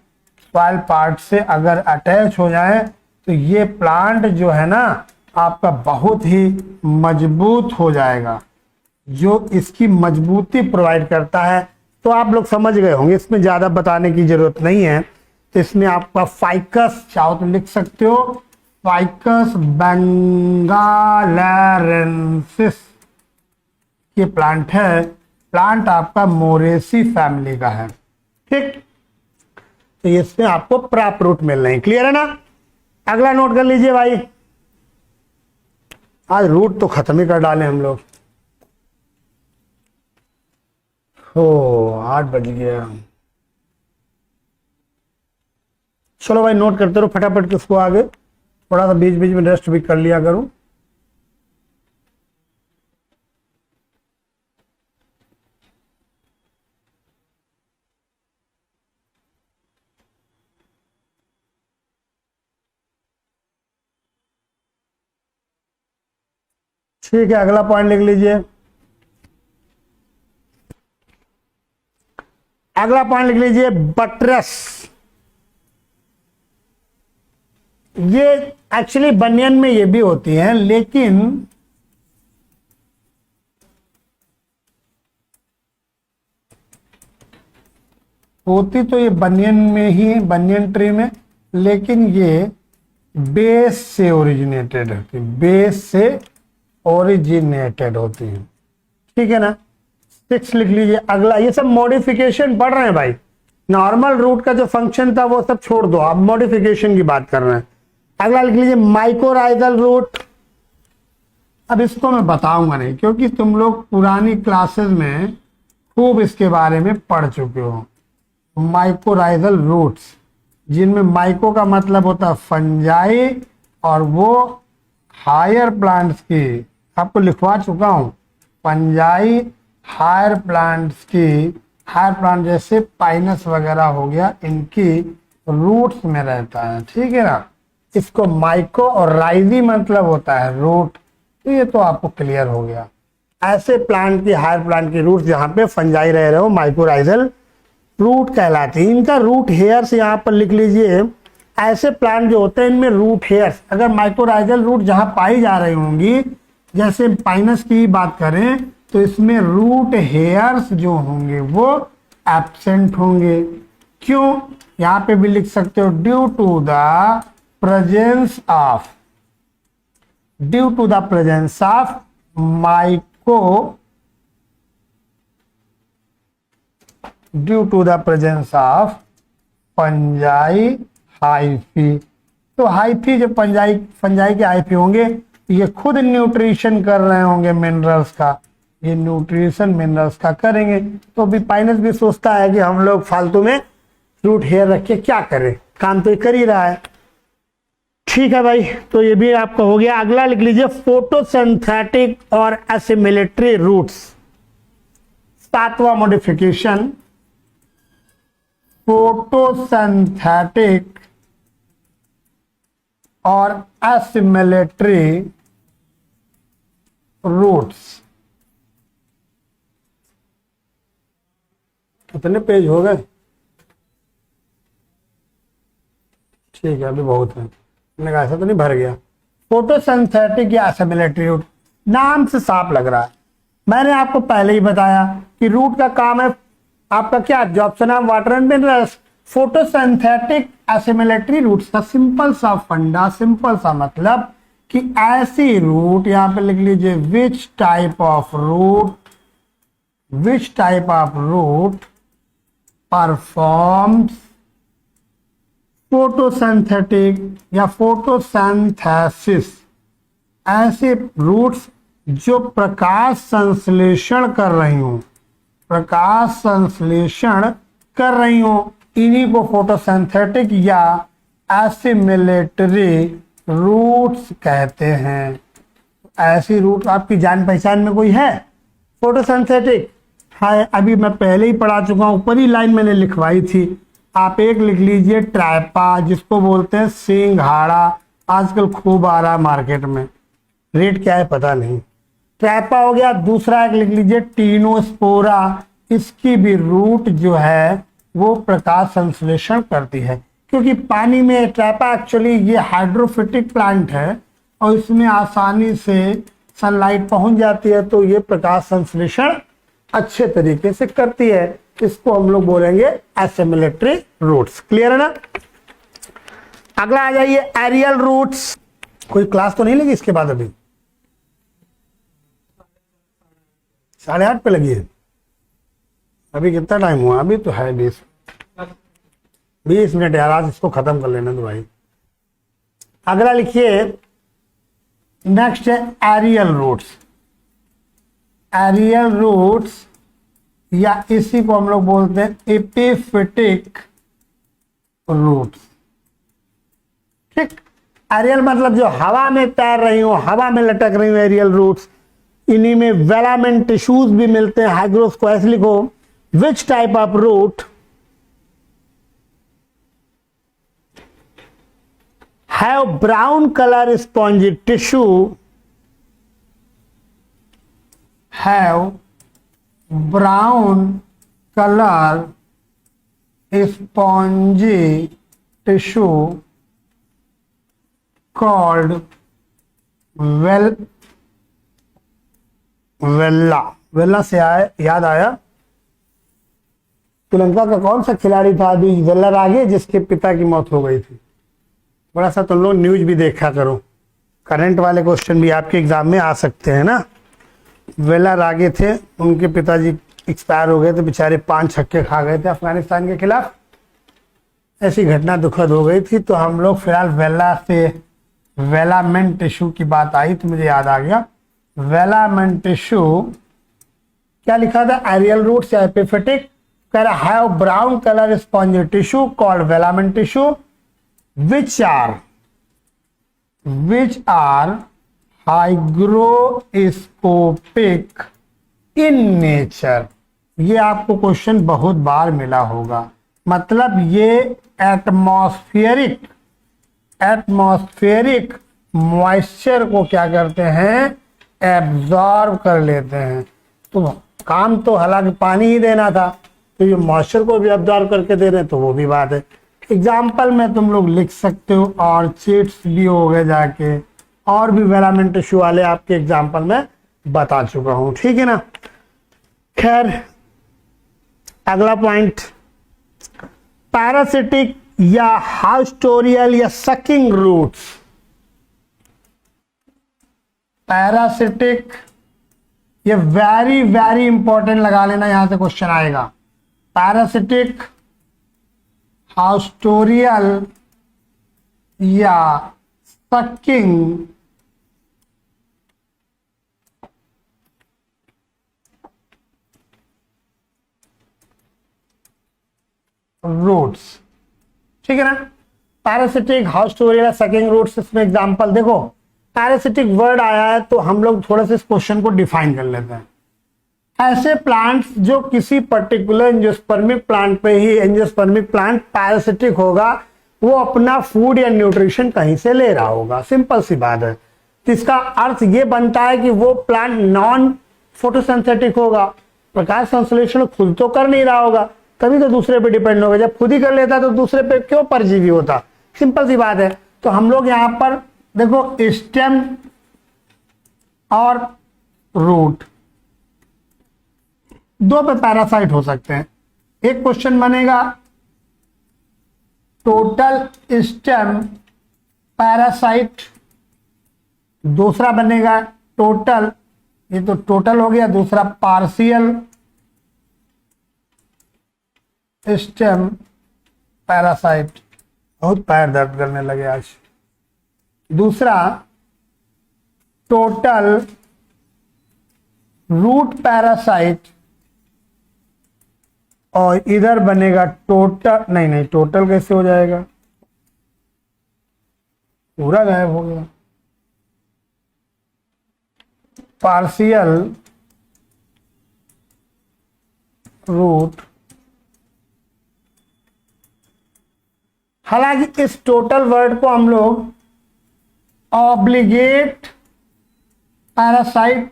सॉइल पार्ट से अगर अटैच हो जाए, तो ये प्लांट जो है ना आपका बहुत ही मजबूत हो जाएगा, जो इसकी मजबूती प्रोवाइड करता है। तो आप लोग समझ गए होंगे, इसमें ज्यादा बताने की जरूरत नहीं है। तो इसमें आपका फाइकस, चाहो तो लिख सकते हो, फाइकस बेंगालेरेंसिस ये प्लांट है। प्लांट आपका मोरेसी फैमिली का है। ठीक, तो इसमें आपको प्रॉप रूट मिल रहे हैं। क्लियर है ना? अगला नोट कर लीजिए भाई। आज रूट तो खत्म ही कर डाले हम लोग। हो 8 बज गया। चलो भाई नोट करते रहो फटाफट किसको आगे, थोड़ा सा बीच बीच में रेस्ट भी कर लिया करूं। ठीक है, अगला पॉइंट लिख लीजिए। अगला पॉइंट लिख लीजिए, बट्रेस। ये एक्चुअली बनियन में ये भी होती है, लेकिन होती तो ये बनियन में ही, बनियन ट्री में, लेकिन ये बेस से ओरिजिनेटेड होती है, बेस से ओरिजिनेटेड होती है। ठीक है ना? 6 लिख लीजिए। अगला, ये सब मॉडिफिकेशन पढ़ रहे हैं भाई। नॉर्मल रूट का जो फंक्शन था वो सब छोड़ दो, आप मॉडिफिकेशन की बात कर रहे हैं। अगला लिख लीजिए माइकोराइजल रूट। अब इसको मैं बताऊंगा नहीं, क्योंकि तुम लोग पुरानी क्लासेस में खूब इसके बारे में पढ़ चुके हो। माइकोराइजल रूट्स, जिनमें माइको का मतलब होता है फंजाई, और वो हायर प्लांट्स की, आपको लिखवा चुका हूं, फंजाई हायर प्लांट्स की, हायर प्लांट जैसे पाइनस वगैरह हो गया, इनकी रूट्स में रहता है। ठीक है ना? इसको माइको और राइजी मतलब होता है रूट। तो ये तो आपको क्लियर हो गया। ऐसे प्लांट की, हायर प्लांट की रूट्स जहां पे फंजाई रह रहे हो, माइकोराइजल रूट कहलाती है। इनका रूट हेयर्स यहाँ पर लिख लीजिए। ऐसे प्लांट जो होते हैं इनमें रूट हेयर्स, अगर माइकोराइजल रूट जहां पाई जा रही होंगी, जैसे पाइनस की बात करें, तो इसमें रूट हेयर्स जो होंगे वो एब्सेंट होंगे। क्यों? यहां पे भी लिख सकते हो, due to the presence of, due to the presence of myco, due to the presence of fungi hyphae. तो हाइफी, जो फंजाई के हाइफी होंगे, ये खुद न्यूट्रिशन कर रहे होंगे मिनरल्स का, ये न्यूट्रिशन मिनरल्स का करेंगे। तो भी पाइनस भी सोचता है कि हम लोग फालतू में रूट हेयर रख के क्या करें, काम तो ये कर ही रहा है। ठीक है भाई, तो ये भी आपका हो गया। अगला लिख लीजिए फोटोसिंथेटिक और एसिमिलेटरी रूट्स। 7वां मॉडिफिकेशन, फोटोसिंथेटिक और एसिमिलेटरी रूट्स। कितने पेज हो गए? ठीक है, अभी बहुत है। मैंने कहा ऐसा तो नहीं भर गया। फोटोसिंथेटिक या एसिमिलेटरी रूट, नाम से साफ लग रहा है। मैंने आपको पहले ही बताया कि रूट का काम है आपका क्या, absorption of water and minerals, photosynthetic assimilatory roots का सिंपल सा फंडा, सिंपल सा मतलब कि ऐसी रूट, यहां पे लिख लीजिए which type of root performs photosynthetic या फोटोसिंथेसिस, ऐसे रूट्स जो प्रकाश संश्लेषण कर रही हूं, इन्हीं को फोटोसिंथेटिक या एसिमिलेटरी रूट्स कहते हैं। ऐसी रूट आपकी जान पहचान में कोई है? फोटोसिंथेटिक है, अभी मैं पहले ही पढ़ा चुका हूं, ऊपरी लाइन मैंने लिखवाई थी, आप एक लिख लीजिए ट्राइपा, जिसको बोलते हैं सिंघाड़ा, आजकल खूब आ रहा है मार्केट में, रेट क्या है पता नहीं। ट्राइपा हो गया। दूसरा एक लिख लीजिए टीनोस्पोरा, इसकी भी रूट जो है वो प्रकाश संश्लेषण करती है, क्योंकि पानी में ट्राइपा एक्चुअली ये हाइड्रोफिटिक प्लांट है और इसमें आसानी से सनलाइट पहुंच जाती है, तो ये प्रकाश संश्लेषण अच्छे तरीके से करती है। इसको हम लोग बोलेंगे एसिमिलेटरी रूट्स। क्लियर है ना? अगला आ जाइए एरियल रूट्स। कोई क्लास तो नहीं लगी इसके बाद? अभी 8:30 पे लगी है। अभी कितना टाइम हुआ? अभी तो है 20 मिनट यार, आज इसको खत्म कर लेना तो भाई। अगला लिखिए, नेक्स्ट है एरियल रूट्स। एरियल रूट्स या इसी को हम लोग बोलते हैं एपिफिटिक रूट्स। ठीक, एरियल मतलब जो हवा में तैर रही हो, हवा में लटक रही हो, एरियल रूट्स। इन्हीं में वेलामेंट टिश्यूज भी मिलते हैं, हाइग्रोस्को। ऐसे लिखो, which type of root have brown colour spongy tissue, have brown colour spongy tissue called वेल्ला से याद आया, श्रीलंका का कौन सा खिलाड़ी था अभी वेल्लारागे, जिसके पिता की मौत हो गई थी। बड़ा सा तुम लोग न्यूज भी देखा करो, करंट वाले क्वेश्चन भी आपके एग्जाम में आ सकते हैं ना। वेल्लारागे थे, उनके पिताजी एक्सपायर हो गए थे, बेचारे 5 छक्के खा गए थे अफगानिस्तान के खिलाफ। ऐसी घटना दुखद हो गई थी। तो हम लोग फिलहाल वेल्ला से वेलामेंट टिश्यू की बात आई तो मुझे याद आ गया। वेलामेंट टिश्यू क्या लिखा था? एरियल रूट्स या एपिफिटिक, कह रहा have brown colour spongy tissue called velamen tissue which are hygroscopic in nature। ये आपको क्वेश्चन बहुत बार मिला होगा। मतलब ये एटमॉस्फेरिक मॉइस्चर को क्या करते हैं? एब्जॉर्ब कर लेते हैं। तो काम तो हालांकि पानी ही देना था, तो ये मॉइस्चर को भी एब्जॉर्ब करके दे रहे हैं, तो वो भी बात है। एग्जाम्पल में तुम लोग लिख सकते हो, और चीट्स भी हो गए जाके, और भी वेलामेंट टिश्यू वाले आपके एग्जाम्पल में बता चुका हूं। ठीक है ना? खैर, अगला पॉइंट, पैरासिटिक या हाउस्टोरियल या सकिंग रूट्स। पैरासिटिक, ये वेरी वेरी इंपॉर्टेंट लगा लेना, यहां से क्वेश्चन आएगा। पैरासिटिक, हाउस्टोरियल या सकिंग रूट्स। ठीक है ना? पैरासिटिक, हाउस्टोरियल, सकिंग रूट्स, इसमें एग्जांपल देखो। पैरासिटिक वर्ड आया है तो हम लोग थोड़ा सा इस क्वेश्चन को डिफाइन कर लेते हैं। ऐसे प्लांट्स जो किसी पर्टिकुलर एंजियोस्पर्मिक प्लांट पे ही, एंजियोस्पर्मिक प्लांट पैरासिटिक होगा, वो अपना फूड या न्यूट्रिशन कहीं से ले रहा होगा। सिंपल सी बात है। तो इसका अर्थ ये बनता है कि वो प्लांट नॉन फोटोसिंथेटिक होगा, प्रकाश संश्लेषण खुद तो कर नहीं रहा होगा, तभी तो दूसरे पे डिपेंड होगा। जब खुद ही कर लेता तो दूसरे पे क्यों परजीवी होता? सिंपल सी बात है। तो हम लोग यहाँ पर देखो, और रूट, दो पे पैरासाइट हो सकते हैं। एक क्वेश्चन बनेगा टोटल स्टेम पैरासाइट, दूसरा बनेगा टोटल, ये तो टोटल हो गया, दूसरा पार्शियल स्टेम पैरासाइट। बहुत पैर दर्द करने लगे आज। दूसरा टोटल रूट पैरासाइट, और इधर बनेगा टोटल, नहीं टोटल कैसे हो जाएगा, पूरा गायब हो गया। पार्शियल रूट, हालांकि इस टोटल वर्ड को हम लोग ऑब्लिगेट पैरासाइट,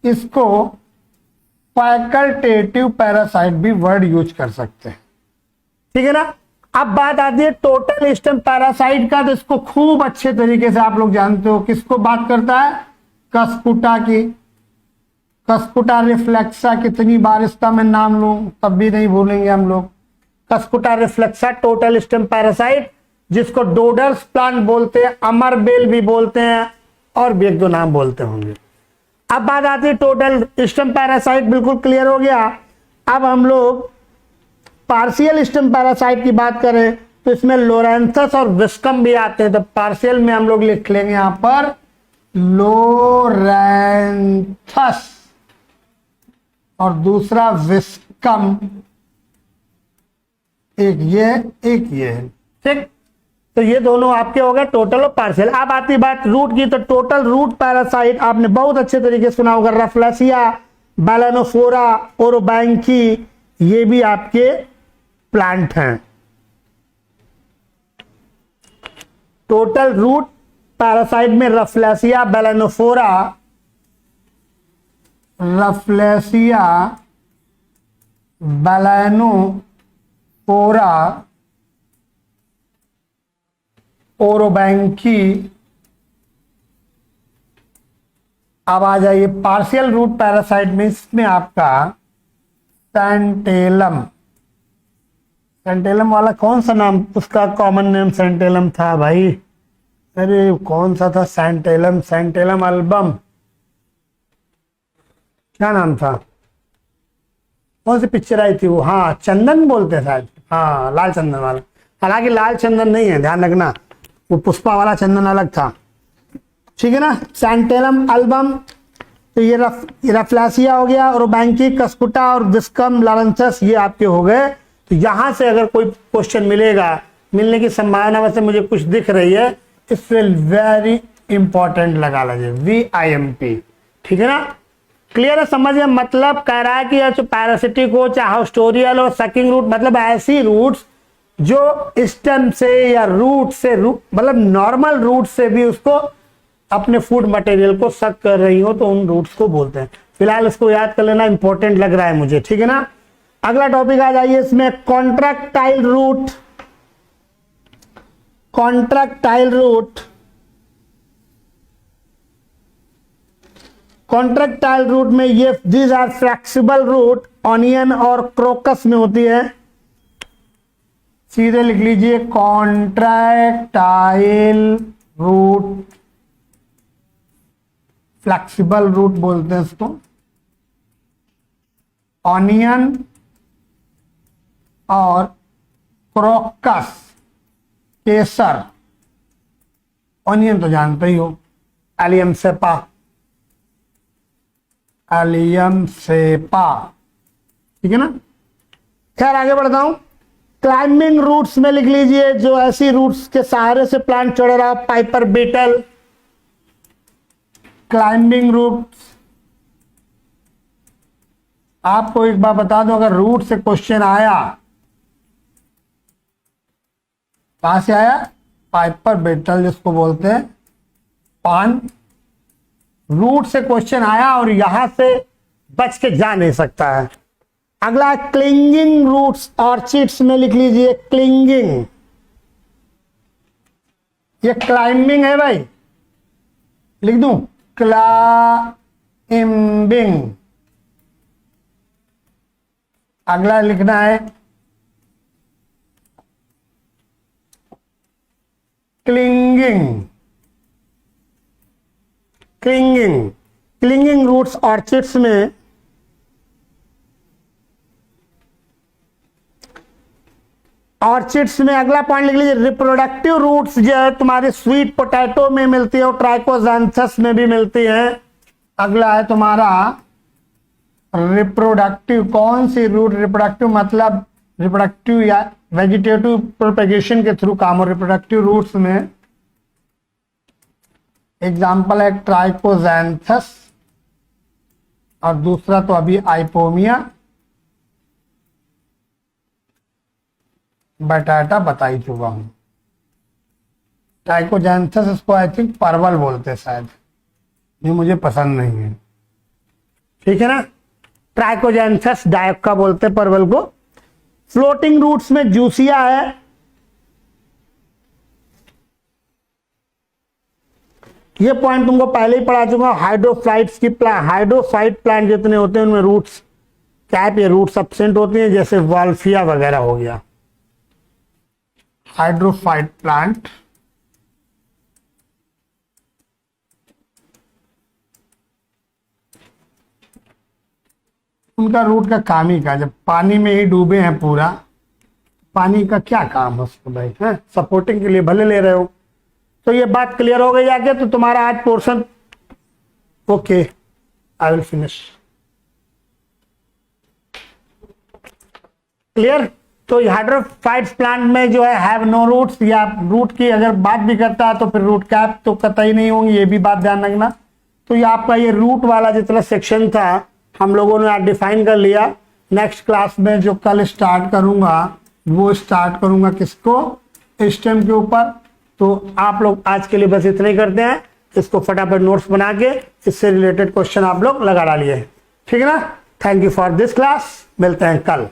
इसको फैकल्टेटिव पैरासाइट भी वर्ड यूज कर सकते हैं, ठीक है ना। अब बात आती है टोटल स्टेम पैरासाइट का, तो इसको खूब अच्छे तरीके से आप लोग जानते हो, किसको बात करता है, कस्पुटा की। कस्पुटा रिफ्लेक्सा, कितनी बार इसका मैं नाम लूं तब भी नहीं भूलेंगे हम लोग। कस्पुटा रिफ्लेक्सा टोटल स्टेम पैरासाइट, जिसको डोडर्स प्लांट बोलते हैं, अमरबेल भी बोलते हैं, और भी एक दो नाम बोलते होंगे। अब बात आती है टोटल स्टेम पैरासाइट, बिल्कुल क्लियर हो गया। अब हम लोग पार्शियल स्टेम पैरासाइट की बात करें तो इसमें लोरेंथस और विस्कम भी आते हैं, तो पार्शियल में हम लोग लिख लेंगे यहां पर लोरेंथस, और दूसरा विस्कम, एक ये है, ठीक। तो ये दोनों आपके हो गए टोटल और पार्शियल। अब आती बात रूट की, तो टोटल रूट पैरासाइट आपने बहुत अच्छे तरीके से सुना होगा, रफलेसिया, बैलेनोफोरा, ओरोबैंकी, ये भी आपके प्लांट हैं। टोटल रूट पैरासाइट में रफलेसिया, बैलेनोफोरा, बैलेनोफोरा, ओरोबैंकी। अब आ जाइए पार्शियल रूट पैरासाइट में, इसमें आपका सेंटेलम, सेंटेलम वाला कौन सा नाम, उसका कॉमन नेम सेंटेलम था भाई, अरे कौन सा था, सेंटेलम, सेंटेलम अल्बम, क्या नाम था, कौन सी पिक्चर आई थी वो, हाँ चंदन बोलते शायद, हाँ लाल चंदन वाला। हालांकि लाल चंदन नहीं है, ध्यान रखना, वो पुष्पा वाला चंदन अलग था, ठीक है ना। सेंटेलम अल्बम, तो ये रफलेसिया हो गया, और बैंकी, कस्पुटा और विस्कम, लॉरेंथस, ये आपके हो गए। तो यहां से अगर कोई क्वेश्चन मिलेगा, मिलने की संभावना वैसे मुझे कुछ दिख रही है, इससे वेरी इंपॉर्टेंट लगा लीजिए VIMP, ठीक है ना। क्लियर है, समझिए, मतलब कह रहा है कि या तो पैरासिटिक हो, चाहे हाउस्टोरियल हो, सकिंग रूट, मतलब ऐसी रूट्स जो स्टेम से या रूट से, मतलब नॉर्मल रूट से भी उसको अपने फूड मटेरियल को सक कर रही हो, तो उन रूट्स को बोलते हैं। फिलहाल इसको याद कर लेना, इंपॉर्टेंट लग रहा है मुझे, ठीक है ना। अगला टॉपिक आ जाइए, इसमें contractile root. Contractile root, contractile root में ये these are flexible root, onion और क्रोकस में होती है। सीधे लिख लीजिए कॉन्ट्रैक्टाइल रूट, फ्लेक्सिबल रूट बोलते हैं इसको। ऑनियन और क्रोकस, केसर, ऑनियन तो जानते ही हो, एलियम सेपा, एलियम सेपा, ठीक है ना। खैर आगे बढ़ता हूं, क्लाइंबिंग रूट्स में लिख लीजिए जो ऐसी रूट्स के सहारे से प्लांट चढ़ रहा, पाइपर बीटल, क्लाइंबिंग रूट्स। आपको एक बार बता दो, अगर रूट से क्वेश्चन आया, कहां से आया, पाइपर बीटल जिसको बोलते हैं, पान, रूट से क्वेश्चन आया और यहां से बच के जा नहीं सकता है। अगला क्लिंगिंग रूट्स, ऑर्चिड्स में लिख लीजिए क्लिंगिंग, ये क्लाइंबिंग है भाई, लिख दूं क्लाइंबिंग। अगला लिखना है clinging. Clinging, clinging roots orchids में अगला पॉइंट लिख लीजिए, रिप्रोडक्टिव रूट्स जो है तुम्हारे स्वीट पोटैटो में मिलती है और ट्राइकोजैंथस में भी मिलती है। अगला है तुम्हारा रिप्रोडक्टिव। कौन सी रूट रिप्रोडक्टिव, मतलब रिप्रोडक्टिव या वेजिटेटिव प्रोपेगेशन के थ्रू काम हो। रिप्रोडक्टिव रूट्स में एग्जाम्पल है ट्राइकोजैंथस और दूसरा तो अभी आइपोमिया, बटाटा बता ही चुका हूं। ट्राइकोजैंथस इसको आई थिंक परवल बोलते शायद, ये मुझे पसंद नहीं है, ठीक है ना। ट्राइकोजैंथस डायक्का बोलते हैं परवल को। फ्लोटिंग रूट्स में जूसिया है, ये पॉइंट तुमको पहले ही पढ़ा चुका। हाइड्रोफाइट प्लांट जितने होते हैं उनमें रूट्स कैप या रूट्स एब्सेंट होती हैं, जैसे वॉल्फिया वगैरह हो गया। हाइड्रोफाइट प्लांट उनका रूट का काम ही क्या, जब पानी में ही डूबे हैं पूरा, पानी का क्या काम है उसको भाई, है सपोर्टिंग के लिए भले ले रहे हो। तो ये बात क्लियर हो गई आगे, तो तुम्हारा आज portion okay, I will finish. Clear. तो हाइड्रोफाइट्स प्लांट में जो है हैव नो रूट्स, या रूट की अगर बात भी करता है तो फिर रूट कैप तो कतई नहीं होंगी, ये भी बात ध्यान रखना। तो ये आपका ये रूट वाला जितना सेक्शन था हम लोगों ने आज डिफाइन कर लिया। नेक्स्ट क्लास में जो कल स्टार्ट करूंगा वो स्टार्ट करूंगा किसको, स्टेम के ऊपर। तो आप लोग आज के लिए बस इतना ही करते हैं, इसको फटाफट नोट्स बना के इससे रिलेटेड क्वेश्चन आप लोग लगा डालिए, ठीक है ना। Thank you for this class, मिलते हैं कल।